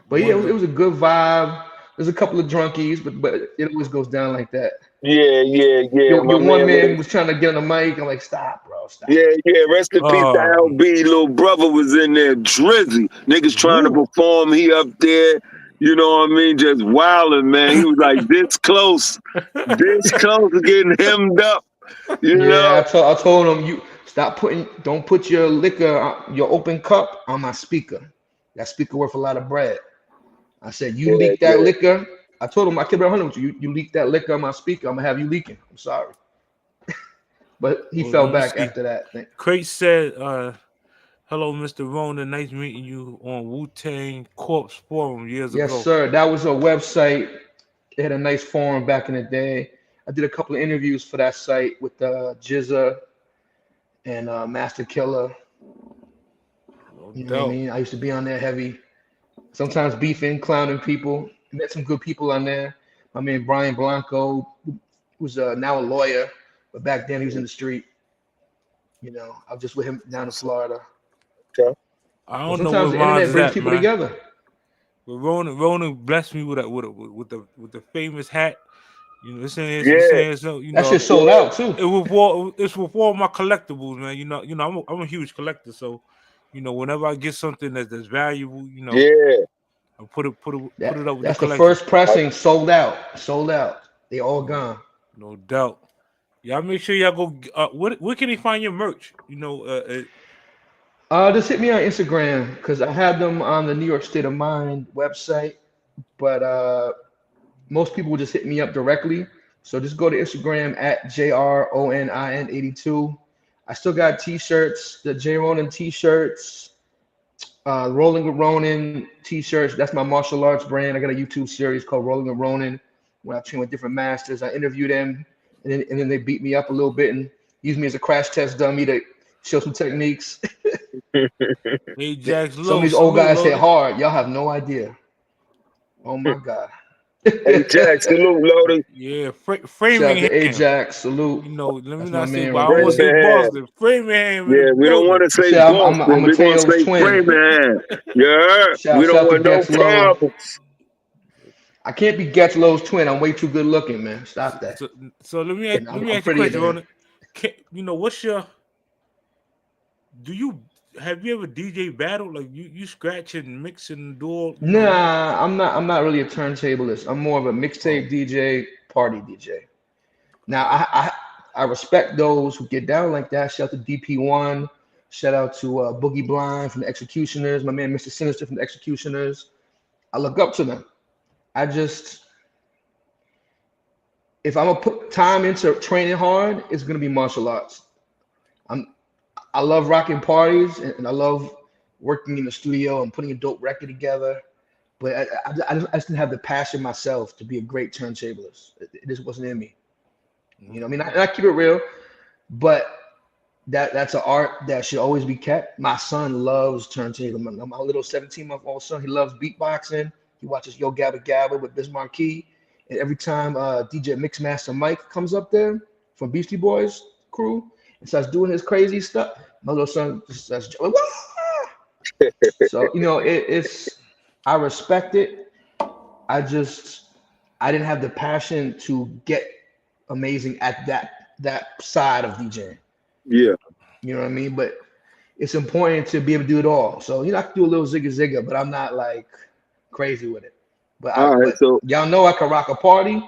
But yeah, it was a good vibe. There's a couple of drunkies, but it always goes down like that. Yeah. Your My one man man was trying to get on the mic. I'm like, stop, bro, stop. Yeah. Rest in peace to LB. Little brother was in there, Drizzy. Niggas trying to perform. He up there, you know what I mean? Just wilding, man. He was like this close to getting hemmed up. You know? I told him, you don't put your liquor, your open cup on my speaker. That speaker worth a lot of bread. I said, you leak that liquor. I told him, I kept it 100 with you. You leak that liquor on my speaker, I'm gonna have you leaking. I'm sorry. But he fell back after that. Crate said, hello, Mr. Ronin. Nice meeting you on Wu-Tang Corpse Forum years ago. Yes, sir. That was a website. They had a nice forum back in the day. I did a couple of interviews for that site with Jizza and Master Killer. You know what I mean? I used to be on there heavy. Sometimes beefing, clowning people. Met some good people on there. My man Brian Blanco, who was now a lawyer, but back then he was in the street. You know, I was just with him down in Florida. Okay. I don't sometimes know what the internet brings that, people man. together. But Ronin blessed me with the famous hat. You know, so you that know shit sold out too. It's with all my collectibles, man. You know, I'm a huge collector, so you know, whenever I get something that's valuable, you know, I put it up with the collection. That's the first pressing, sold out. They all gone. No doubt. Y'all make sure y'all go. Where can they find your merch? You know, just hit me on Instagram because I have them on the New York State of Mind website, but most people will just hit me up directly. So just go to Instagram at JRONIN82. I still got t-shirts, the J Ronin t-shirts, Rolling with Ronin t-shirts. That's my martial arts brand. I got a YouTube series called Rolling with Ronin where I train with different masters. I interview them and then they beat me up a little bit and use me as a crash test dummy to show some techniques. Ajax Some of these old guys hit hard. Y'all have no idea. Oh my God. Ajax, salute, Loaded. Yeah, Shout out Framingham. to Ajax, salute. You know, let me That's not my say, man but I right want to there. say Boston. Framingham. Yeah, we don't want to say Shit, I'm Boston. a We want to Tails say twin. Framingham. Yeah, we don't Shout want to no Gets Low. problems. I can't be Gets Low's twin. I'm way too good looking, man. Stop that. So let me ask you a question, Ronin. You know, have you ever DJ battle? Like you scratch and mix and do all? Nah, I'm not really a turntablist. I'm more of a mixtape DJ, party DJ. Now I respect those who get down like that. Shout out to DP1. Shout out to Boogie Blind from the Executioners. My man Mr. Sinister from the Executioners. I look up to them. If I'm gonna put time into training hard, it's gonna be martial arts. I love rocking parties and I love working in the studio and putting a dope record together. But I just didn't have the passion myself to be a great turntablist. It just wasn't in me. You know what I mean? I keep it real, but that's an art that should always be kept. My son loves turntable. My little 17-month-old son, he loves beatboxing. He watches Yo Gabba Gabba with Biz Markie. And every time DJ Mixmaster Mike comes up there from Beastie Boys crew and starts doing his crazy stuff, my little son just starts Wah! So, you know, I respect it. I didn't have the passion to get amazing at that side of DJing. Yeah. You know what I mean? But it's important to be able to do it all. So, you know, I can do a little zigga, but I'm not like crazy with it. But, y'all know I can rock a party,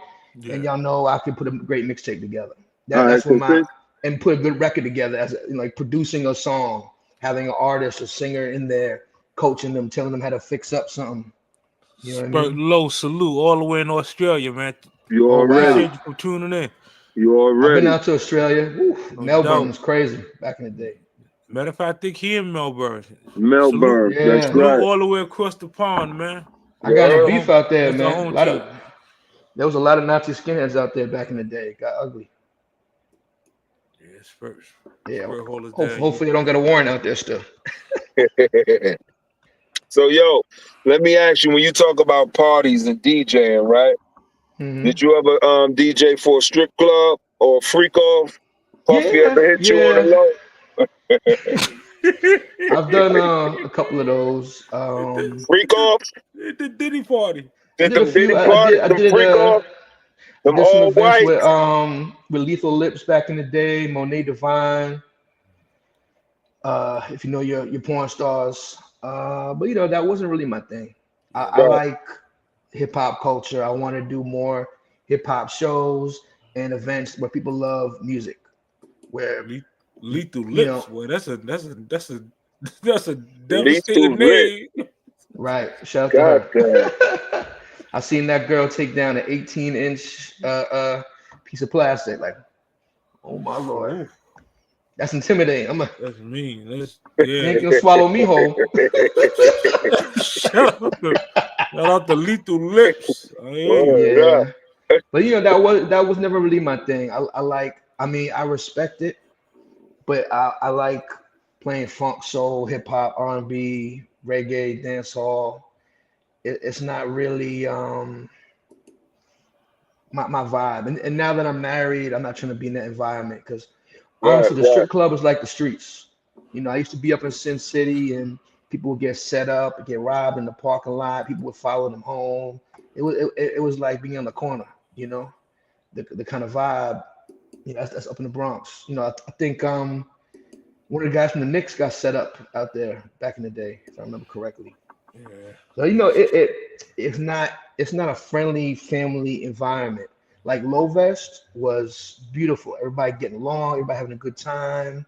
and y'all know I can put a great mixtape together. That's what and put a good record together as like producing a song, having an artist or singer in there, coaching them, telling them how to fix up something. You know what I Spurt mean? Low, salute all the way in Australia, man. You Oh wow! already. Appreciate you for tuning in. You I've been already. out to Australia. Woo, No Melbourne doubt. was crazy back in the day. Matter of fact, I think he in Melbourne. Salute, Melbourne. That's Yeah, salute right. all the way across the pond, man. I got in a Yeah. beef out there, That's the man. home team. There was a lot of Nazi skinheads out there back in the day. It got ugly. Yeah, Spurt. Yeah. Spurt hold us down. Hopefully they don't get a warrant out there still. So, yo, let me ask you, when you talk about parties and DJing, right? Mhm. Did you ever DJ for a strip club or a freak off? Puffy ever hit you on the Yeah. low? I've done a couple of those. Freak off? The Diddy party. I Did did a them few. Diddy parties, I them did freak off, I them did some all events white? with Lethal Lips back in the day, Monet Divine. If you know your porn stars. But you know that wasn't really my thing. I Right. like hip hop culture. I want to do more hip hop shows and events where people love music. Where Lethal you know, Lips. Boy, that's a Lethal devastating lit. name. right? Shout out to God damn. her. I seen that girl take down an 18-inch piece of plastic. Like, oh my lord, Ooh, that's intimidating. that's mean. That's You ain't yeah. gonna swallow me whole. Shout out to Lethal Lips. I hear you. Word up. Yeah, but you know that was never really my thing. I mean, I respect it, but I like playing funk, soul, hip hop, R&B, reggae, dancehall. It's not really my vibe. And now that I'm married, I'm not trying to be in that environment because Right, honestly, the right. strip club is like the streets. You know, I used to be up in Sin City and people would get set up, get robbed in the parking lot. People would follow them home. It was like being on the corner, you know, the kind of vibe. You know, that's up in the Bronx. You know, I think one of the guys from the Knicks got set up out there back in the day, if I remember correctly. Yeah. So you know, it's not a friendly family environment. Like Low Vest was beautiful. Everybody getting along, everybody having a good time.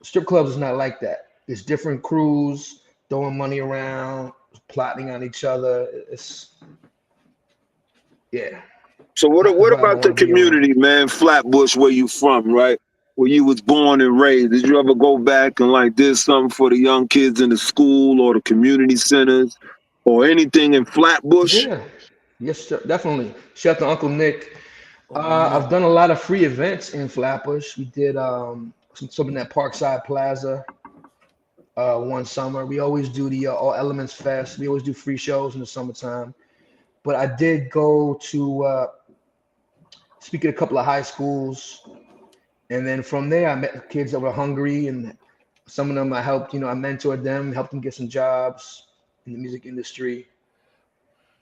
Strip clubs is not like that. It's different crews throwing money around, plotting on each other. It's yeah, So what not the what vibe I about want the to be around. community, man? Flatbush, where you from, right? Where you was born and raised. Did you ever go back and like did something for the young kids in the school or the community centers or anything in Flatbush? Yeah, yes, sir, definitely. Shout out to Uncle Nick. Uncle Nick. I've done a lot of free events in Flatbush. We did something at Parkside Plaza one summer. We always do the All Elements Fest. We always do free shows in the summertime. But I did go to speak at a couple of high schools, and then from there I met kids that were hungry, and some of them I helped. You know, I mentored them, helped them get some jobs in the music industry.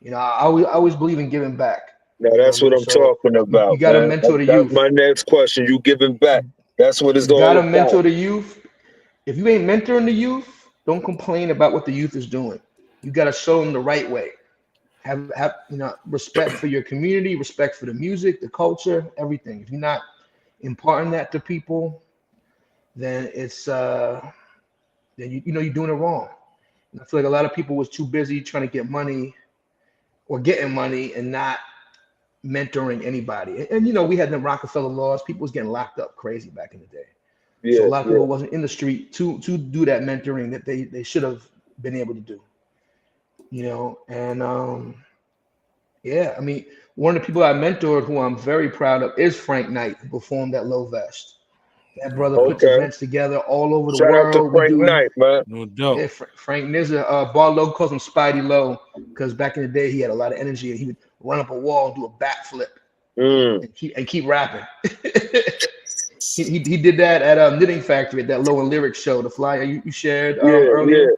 You know, I always believe in giving back. Now You know what that's I what mean? I'm So talking you about, got to man. mentor the That's youth. my next question. You giving back. That's what it's You got all to about. mentor the youth. If you ain't mentoring the youth, don't complain about what the youth is doing. You got to show them the right way. Have you know respect for your community, respect for the music, the culture, everything. If you're not imparting that to people, then it's then you know you're doing it wrong. And I feel like a lot of people was too busy trying to get money or getting money and not mentoring anybody. And you know, we had the Rockefeller laws. People was getting locked up crazy back in the day. So a Yeah, lot of yeah. people wasn't in the street to do that mentoring that they should have been able to do. You know, and yeah, I mean, one of the people I mentored who I'm very proud of is Frank Knight, who performed at Low Vest. That brother puts Okay. events together all over the Shout out to world. We Frank doing Knight, man. No doubt. yeah, Frank Nizza, Bar Low calls him Spidey Low because back in the day he had a lot of energy and he would run up a wall and do a backflip and keep rapping. He did that at a Knitting Factory at that Low and Lyrics show, the flyer you shared Yeah, earlier.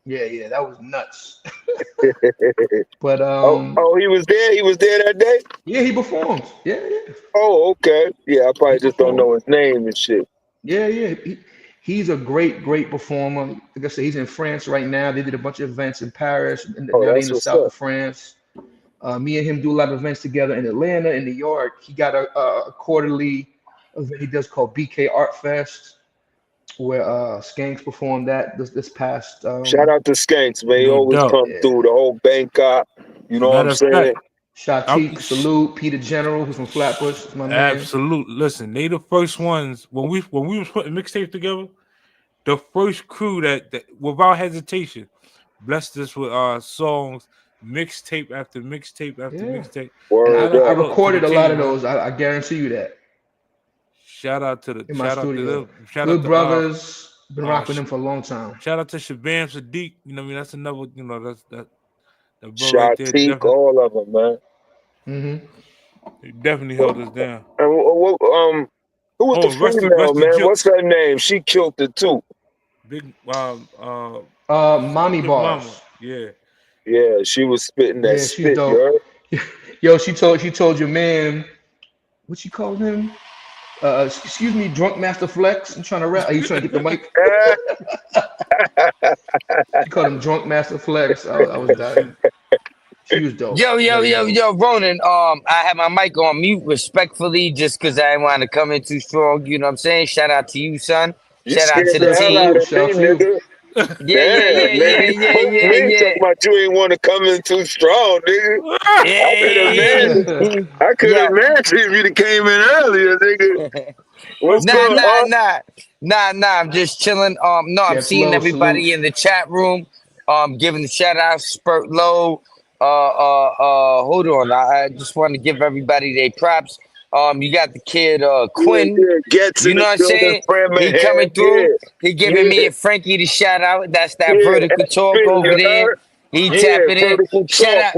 Yeah, that was nuts. yeah. But Oh, he was there. He was there that day. yeah, he performed. Yeah. Oh, okay. Yeah, I He probably just don't performed. know his name and shit. Yeah. He's a great performer. Like I said, he's in France right now. They did a bunch of events in Paris, and Oh, now they're in that's the what's south up. of France. Me and him do a lot of events together in Atlanta, in New York. He got a quarterly event he does called BK Art Fest, where Skanks performed that this past. Shout out to Skanks, man. He No always doubt. come through the whole Bangkok. You know what I'm Matter of saying? fact, Shatik, salute Peter General, who's from Flatbush, is my man. absolute. Listen, they the first ones when we was putting mixtapes together. The first crew that without hesitation blessed us with songs, mixtape after mixtape after Yeah. mixtape. And Word I up. recorded a lot of team, those. I guarantee you that. Shout out to the In my shout out to studio. them. Shout Good out to brothers. Been rocking with them for a long time. shout out to Shabam Sadiq. You know what I mean? That's another, you know, that's that bro right there. Shatik, all of them, man. He definitely held us down. And who was the female, man? Jukes. What's her name? She killed it too. Big Mommy Big Bars. Mama. Yeah. Yeah, she was spitting that she's spit, dope. you heard? Yo, she told your man, what she called him? Excuse me, Drunk Master Flex. I'm trying to rap. Are you trying to get the mic? She called him Drunk Master Flex. I was dying. She was dope. Yo, Ronin. I had my mic on mute respectfully, just because I didn't want to come in too strong. You know what I'm saying? Shout out to you, son. You Shout out scared to the the hell out team. of me, nigga. Yeah. Talking about you ain't want to come in too strong, nigga. I could imagine if you'd came in earlier, nigga. What's going on? Nah. I'm just chilling. No, I'm seeing everybody in the chat room. Giving the shout out, Spurt Low. Hold on. I just want to give everybody their props. You got the kid Quinn. You know what I'm saying? He coming through. He giving me and Frankie the shout out. That's that vertical talk over there. He tapping in. Shout out.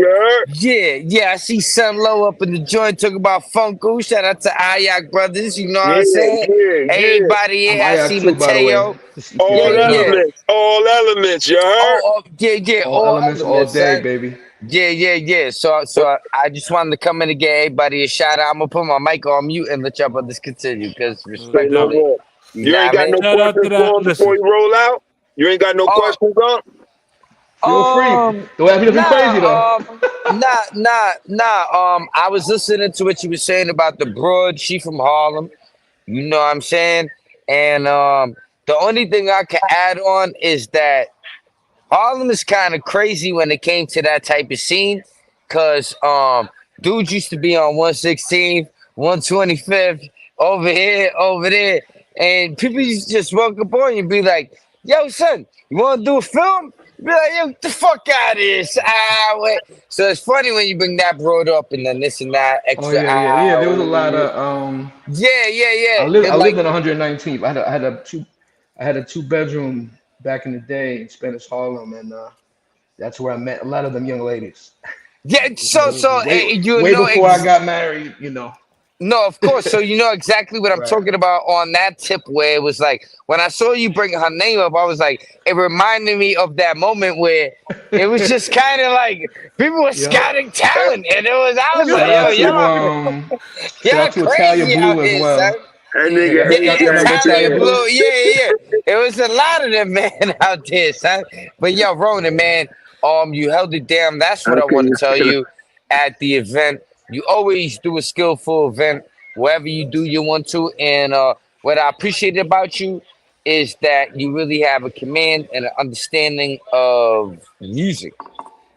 Yeah. I see Sun Low up in the joint talking about Funko. Shout out to Ayak Brothers. You know what I'm saying? Everybody here. I see Mateo. All elements, you heard? Yeah. All elements all day, baby. Yeah. So I just wanted to come in and give everybody a shout out. I'm gonna put my mic on mute and let y'all brothers continue because respectfully. You ain't got no questions for him before you roll out? You ain't got no questions on? Feel free. Don't have anything crazy though. Nah. I was listening to what you were saying about the broad. She from Harlem. You know what I'm saying? And the only thing I can add on is that Harlem is kind of crazy when it came to that type of scene, cause dudes used to be on 116th, 125th, over here, over there, and people used to just walk up on you and be like, "Yo, son, you want to do a film?" Be like, "Yo, get the fuck out of here!" So it's funny when you bring that broad up and then this and that extra. Yeah. There was a lot of Yeah. I lived in 119th. I had a 2-bedroom back in the day in Spanish Harlem, and that's where I met a lot of them young ladies. Yeah, way before I got married, you know. No, of course. So you know exactly what I'm talking about on that tip where it was like when I saw you bring her name up, I was like, it reminded me of that moment where it was just kind of like people were scouting talent, and I was like, y'all crazy out here, son. Italian Blue, yeah. It was a lot of them, man, out there, son. But yo, Ronin, man, you held it down. That's what I want to tell you at the event. You always do a skillful event wherever you do you want to. And what I appreciate about you is that you really have a command and an understanding of music.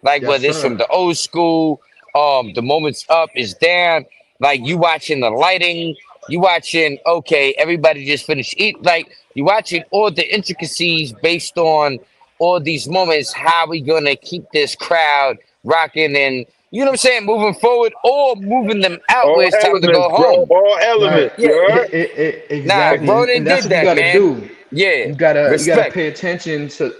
Like whether it's from the old school, the moments up is down. Like you watching the lighting, you watching, okay, everybody just finished eat. Like you watching all the intricacies based on all these moments. How we gonna keep this crowd rocking and you know what I'm saying, moving forward or moving them out where it's time to go home. All elements, exactly. Ronin that's did what you gotta do. Yeah, you gotta pay attention to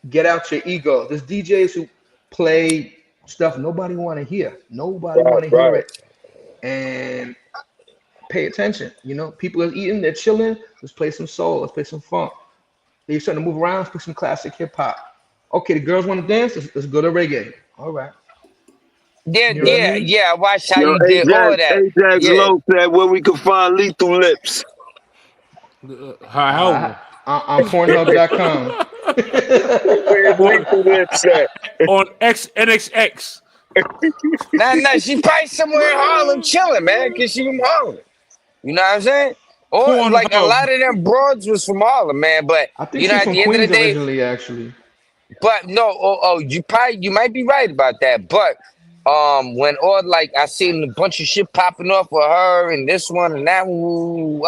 get out your ego. There's DJs who play stuff nobody want to hear. Nobody want to hear it, and pay attention. You know, people are eating, they're chilling. Let's play some soul. Let's play some funk. They're starting to move around. Let's play some classic hip hop. Okay, the girls want to dance. Let's go to reggae. All right. Yeah. I watched how you did all that. Ajax Low said where we can find Lethal Lips. How? On Pornhub.com. Lethal Lips on NXX. Nah, she probably somewhere in Harlem chilling, man, because she from Harlem. You know what I'm saying? Or like a lot of them broads was from Harlem, man. But I think you know, she's at from the end of the Queens day, originally, actually. but no, you might be right about that. But when all like I seen a bunch of shit popping off with her and this one and that one,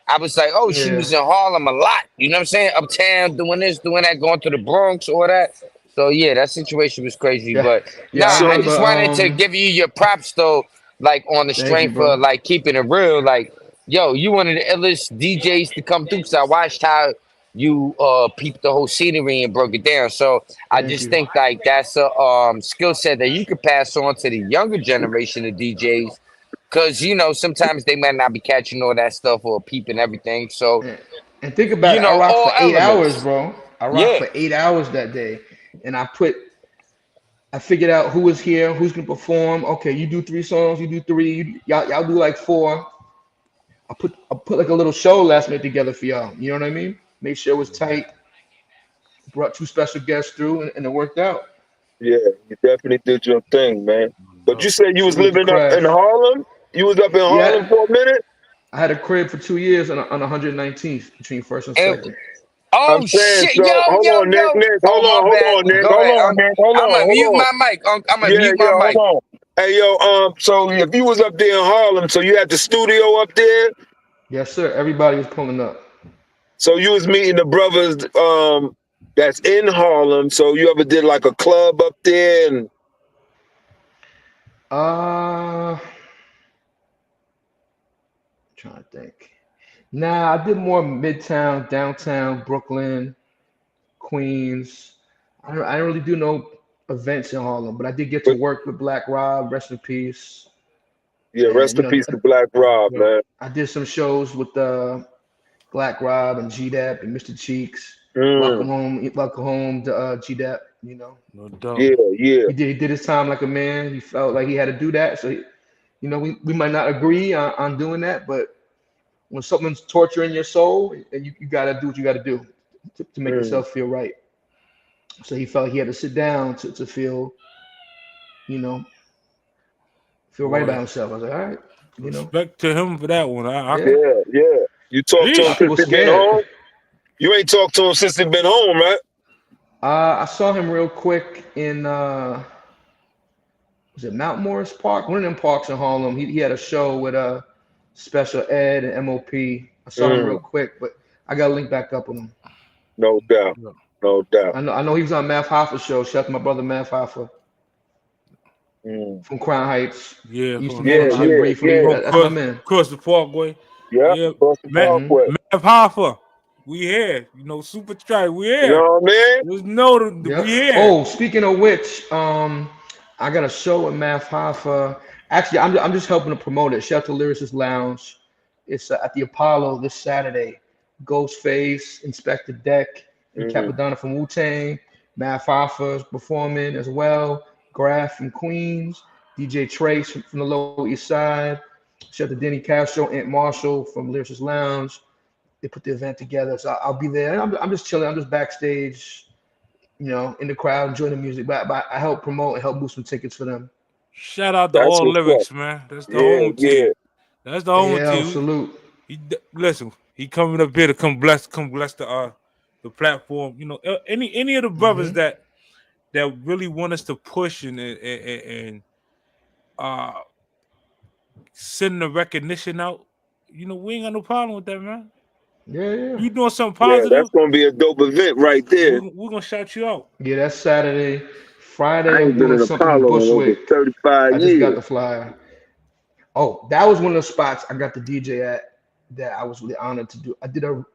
I was like, oh, she Yeah. was in Harlem a lot. You know what I'm saying? Uptown, doing this, doing that, going to the Bronx, all that. So yeah, that situation was crazy. Yeah. But Yeah, I nah, I remember, just wanted to give you your props though, like on the thank you, strength bro. of like keeping it real. Like, yo, you one of the illest DJs to come through. So I watched how you peeped the whole scenery and broke it down. So I Thank just you. think like that's a skill set that you could pass on to the younger generation of DJs. Cause you know, sometimes they might not be catching all that stuff or peeping everything. So, And think about you it, I know, rocked all for 8 hours, elements. bro. I rocked Yeah. for 8 hours that day. And I figured out who was here, who's gonna perform. Okay, you do 3 songs, you do three, y'all do like 4. I put like a little show last minute together for y'all. You know what I mean? Make sure it was tight. Brought 2 special guests through, and it worked out. Yeah, you definitely did your thing, man. But you said you was Salute the living up in craft. Harlem? You was up in Harlem Yeah, for a minute? I had a crib for 2 years on 119th between first and And second. I'm oh saying, shit, so hold on, Nick, yo. Nick, Oh my bad. Nick, Go hold ahead, on, Unc. Nick, hold I'm on, gonna hold mute on. my mic, Unc. I'm gonna Yeah, mute my yeah, hold mic. on. Hey, yo, so if you was up there in Harlem, so you had the studio up there, Yes, sir. Everybody was pulling up. so you was meeting the brothers that's in Harlem. So you ever did like a club up there? And Uh, trying to think. Nah, I did more Midtown, downtown, Brooklyn, Queens. I don't really do no events in Harlem, but I did get to but work with Black Rob, rest in peace. yeah, And rest in peace to Black Rob, man. I did some shows with Black Rob and G-Dap and Mr. Cheeks. Mm, Welcome home to G-Dap. No doubt. yeah, yeah. He did his time like a man. He felt like he had to do that. So we might not agree on doing that, but when something's torturing your soul, and you gotta do what you gotta do to make Mm. yourself feel right. So he felt he had to sit down to feel, you know, feel right about Boy, himself. I was like, all right, respect to him for that one. I yeah. Yeah, yeah. You talked A to lot him of Sheesh. since people he been scared. home? You ain't talked to him since he been home, right? I saw him real quick in was it Mount Morris Park? One of them parks in Harlem. He had a show with Special Ed and MOP. I saw him real Mm, quick, but I gotta link back up with him. no doubt. No doubt. I know he was on Math Hoffa's show. Shout out to my brother Math Hoffa Mm. from Crown Heights. Yeah, He used to from be on Yeah, the show from, yeah, briefly. yeah. from That's my man. across the parkway. Yeah, Yeah, across the Matt hmm parkway. Hoffa, we here. Supertrife, we You here. know what I mean? Just know that we Yep. here. Oh, speaking of which, I got a show with Math Hoffa. Actually, I'm just helping to promote it. Shout out to Lyricist Lounge. It's at the Apollo this Saturday. Ghostface, Inspector Deck, and Mm. Capadonna from Wu-Tang. Math Hoffa is performing as well. Graf from Queens. DJ Trace from the Lower East Side. Shout out to Denny Castro, Aunt Marshall from Lyricist Lounge. They put the event together, so I'll be there. And I'm just chilling. I'm just backstage, in the crowd, enjoying the music. But I help promote and help boost some tickets for them. Shout out to That's all what's up. lyrics, man. That's the Yeah, home yeah. team. That's the home AL team. salute. Listen. He coming up here to come bless the platform. Any of the brothers hmm that really want us to push and uh send the recognition out. We ain't got no problem with that, man. Yeah. You doing something Yeah, positive, that's gonna be a dope event right there. we're gonna shout you out. Yeah, that's Saturday. I Friday, I'm ain't been doing in something in Apollo in over Bushwick. 35 I just got years. the flyer. Oh, that was one of the spots I got the DJ at that I was really honored to do. I did who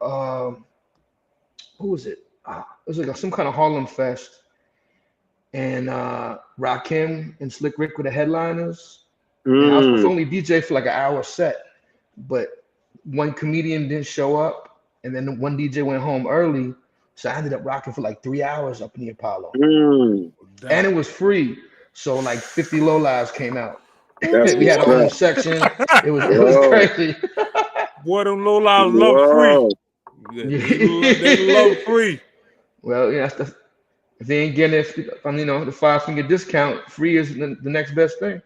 was it? It was like some kind of Harlem Fest, and Rakim and Slick Rick were the headliners. And I was supposed to Mm. only DJ for like an hour set, but one comedian didn't show up, and then one DJ went home early, so I ended up rocking for like 3 hours up in the Apollo, Mm. and Damn. it was free. So like 50 low lives came out. That's We what's had our own up. section. It was Wow. crazy. Boy, them low lives love free. Wow. Yeah, they love free. Well, if they ain't getting it, the 5-finger discount, free is the next best thing.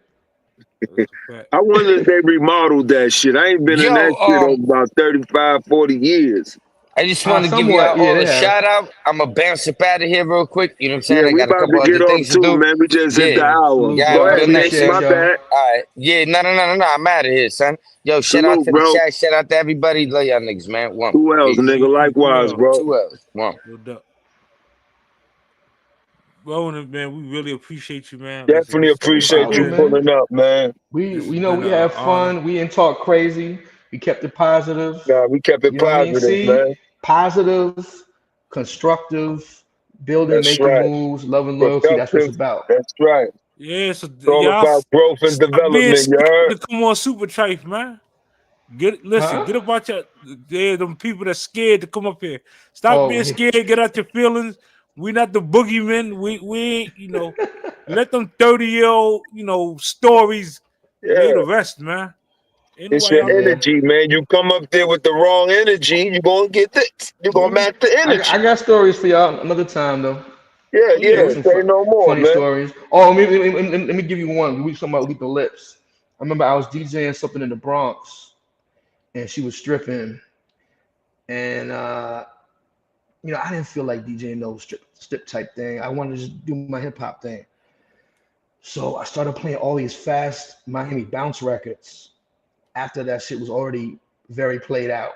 I wonder if they remodeled that shit. I ain't been in that shit over about 35, 40 years. I just want to give you all a shout out. I'm going to bounce up out of here real quick. You know what I'm saying? Yeah, I we got a about couple to get other off things to too, do. man. We just hit the hour. Yeah, Go ahead, Nick. My bad. All right. Yeah, no. I'm out of here, son. Yo, shout out to the chat. Shout out to everybody. Love y'all niggas, man. One. Who else, nigga? Likewise, bro. 2 L's. One. Ronin, man, we really appreciate you, man. Definitely appreciate you pulling up, man. We know we have fun. We didn't talk crazy. We kept it positive. Nah, we kept it positive, man. Positive, constructive, building, making moves, love and loyalty. That's what it's about. That's right. Yeah, so it's all about growth and development, you heard? To come on Supertrife, man. Get about them people that's scared to come up here. Stop being scared, get out your feelings. We not the boogeymen. We ain't, let them 30-year-old, stories lay the rest, man. It's your energy, man. You come up there with the wrong energy, you're gonna get this. You're gonna match the energy. I got stories for y'all another time though. Yeah. Say no more, funny man. Stories. Oh, let me give you one. We talking about Lethal Lips. I remember I was DJing something in the Bronx, and she was stripping, and I didn't feel like DJing no strip type thing. I wanted to just do my hip hop thing. So I started playing all these fast Miami bounce records. After that shit was already very played out.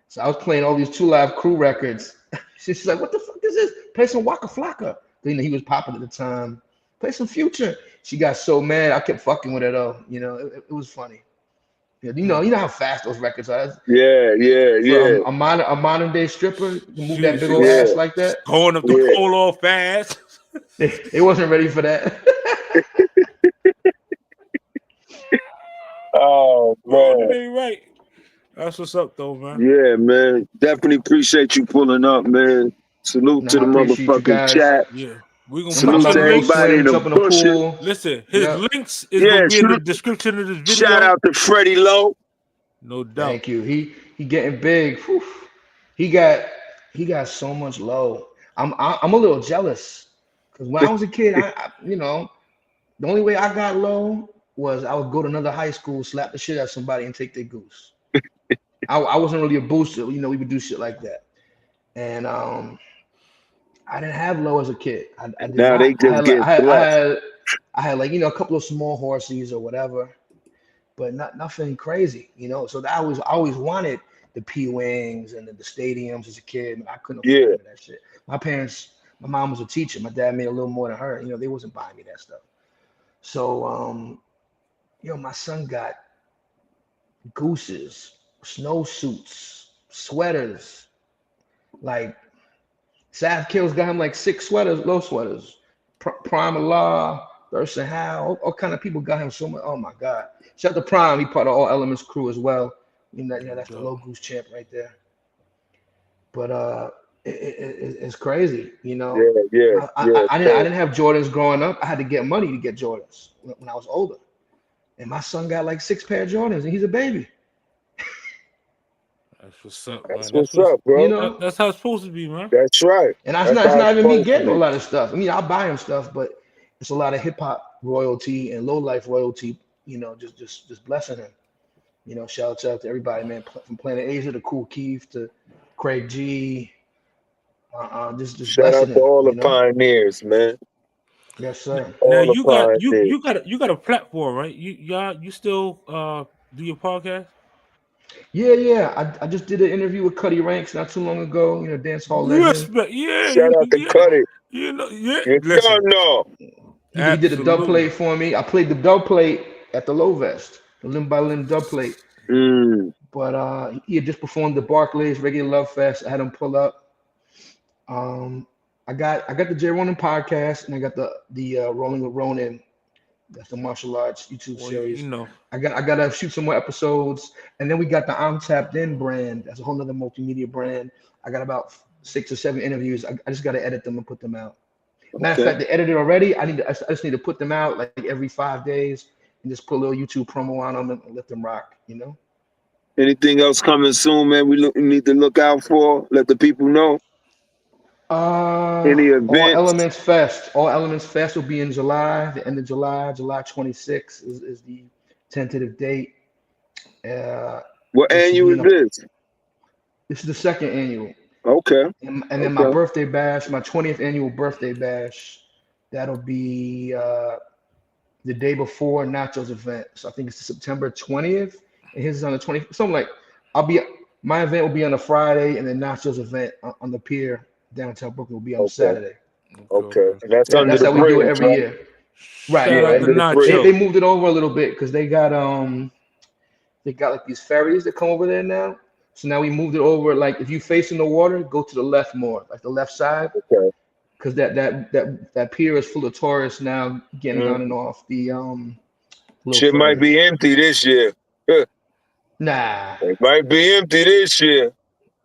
So I was playing all these 2 Live Crew records. She's like, what the fuck is this? Play some Waka Flocka. He was popping at the time. Play some Future. She got so mad. I kept fucking with her though. It was funny. You know how fast those records are. Yeah. A modern day stripper can move that big old ass like that. Going up the pole all fast. It wasn't ready for that. Oh man, right. That's what's up, though, man. Yeah, man. Definitely appreciate you pulling up, man. Salute to the motherfucking chat. Yeah, we gonna salute to everybody in the pool. Listen, his links is gonna be in the description of this video. Shout out to Freddie Lowe. No doubt. Thank you. He getting big. Whew. He got so much low. I'm a little jealous because when I was a kid, I the only way I got low was I would go to another high school, slap the shit out of somebody, and take their goose. I wasn't really a booster, we would do shit like that, and I didn't have low as a kid. I had like a couple of small horses or whatever, but nothing crazy, So I always wanted the P-Wings and the stadiums as a kid, and I couldn't afford that shit. My mom was a teacher. My dad made a little more than her. They wasn't buying me that stuff. So, my son got gooses, snowsuits, sweaters. Like, Sav Kills got him like 6 sweaters, low sweaters. Prime Allah, Thurston Howe, all kind of people got him so much. Oh my God. Shout out to Prime, he part of All Elements crew as well. That's the low goose champ right there. But it's crazy, I didn't have Jordans growing up. I had to get money to get Jordans when I was older. And my son got like 6 pair of Jordans, and he's a baby. That's what's up, man. That's what's up, bro. That's how it's supposed to be, man. That's right. And it's not even me getting a lot of stuff. I'll buy him stuff, but it's a lot of hip hop royalty and low life royalty. Just blessing him. Shout out to everybody, man. From Planet Asia to Kool Keith to Craig G. Just shout out to all the pioneers, man. Yes, sir. Now you got a platform, right? You still do your podcast? Yeah. I just did an interview with Cuddy Ranks not too long ago. Dance hall legend. Shout out to Cuddy. You He did a dub plate for me. I played the dub plate at the Low Vest, the limb by limb dub plate. But he had just performed the Barclays Regular Love Fest. I had him pull up. I got the DJ Ronin podcast, and I got the Rolling with Ronin. That's the martial arts YouTube series. I gotta shoot some more episodes, and then we got the I'm Tapped In brand. That's a whole nother multimedia brand. I got about 6 or 7 interviews. I just gotta edit them and put them out. Matter of fact, they edited already. I just need to put them out like every 5 days and just put a little YouTube promo on them and let them rock. Anything else coming soon, man? We need to look out for. Let the people know. Any All events? Elements Fest. All Elements Fest will be in July, the end of July. July 26th is the tentative date. What This will annual be is this? This is the second annual. Okay. And then my birthday bash, my 20th annual birthday bash, that'll be the day before Nacho's event. So I think it's September 20th, and his is on the 20th. Something like my event will be on a Friday, and then Nacho's event on the pier downtown Brooklyn will be on a Saturday. Okay. And that's under That's the how we do it bridge, every right? year. Right. Shout out to under the bridge. Nacho. They moved it over a little bit because they got like these ferries that come over there now. So now we moved it over. Like if you facing the water, go to the left more, like the left side. Okay. Because that pier is full of tourists now getting on and off the Shit might ferries. be empty this year. Nah. It might be empty this year.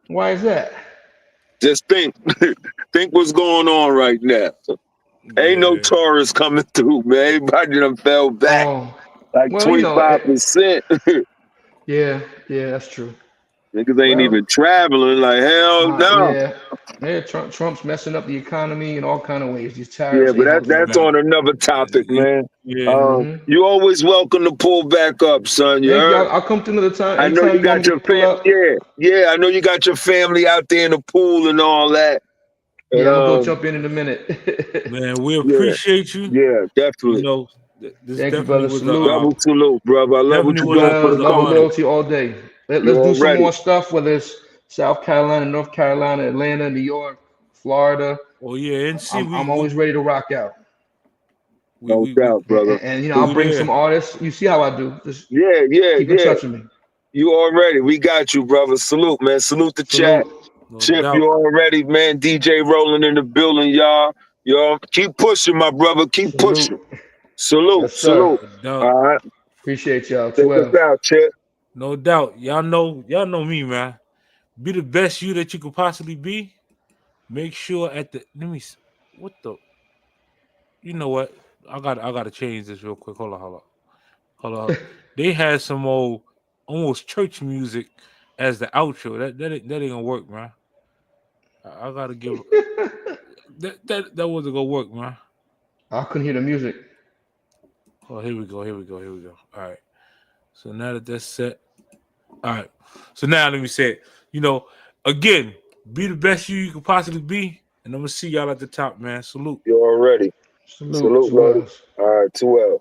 Why is that? Just think what's going on right now. Ain't no tourists coming through, man. Everybody done fell back like 25%. Yeah, that's true. Niggas ain't even traveling. Like hell no. Yeah. Trump's messing up the economy in all kind of ways. These Yeah, tariffs. but that's on another topic, man. Yeah. You always welcome to pull back up, son. You Thank you. heard? I'll come to another time. I know Anytime you got your pull up. Yeah. I know you got your family out there in the pool and all that. Yeah, I'm gonna go jump in a minute. Man, we appreciate you. Yeah, definitely. You know, this Thank you, definitely brother. was Salute. Double salute, brother. I love what you're doing for the love and culture. loyalty all day. Let's do some more stuff, whether it's South Carolina, North Carolina, Atlanta, New York, Florida. Oh yeah, NC. I'm always ready to rock out. No doubt, brother. And I'll bring some artists. You see how I do. Just keep in touch with me. You already. We got you, brother. Salute, man. Salute the chat. Chip, you already, man. DJ Ronin in the building, y'all. Y'all keep pushing, my brother. Keep pushing. Salute, yes, salute. All right. Appreciate y'all. Take us out, Chip. No doubt. Y'all know me, man. Be the best you that you could possibly be. Make sure you know what? I gotta change this real quick. Hold on. They had some old almost church music as the outro. That ain't gonna work, man. I gotta give that wasn't gonna work, man. I couldn't hear the music. Oh, here we go. All right. So now that's set. All right. So now let me say it. You know, again, be the best you can possibly be. And I'm gonna see y'all at the top, man. Salute. You already. Salute. All right, 2L.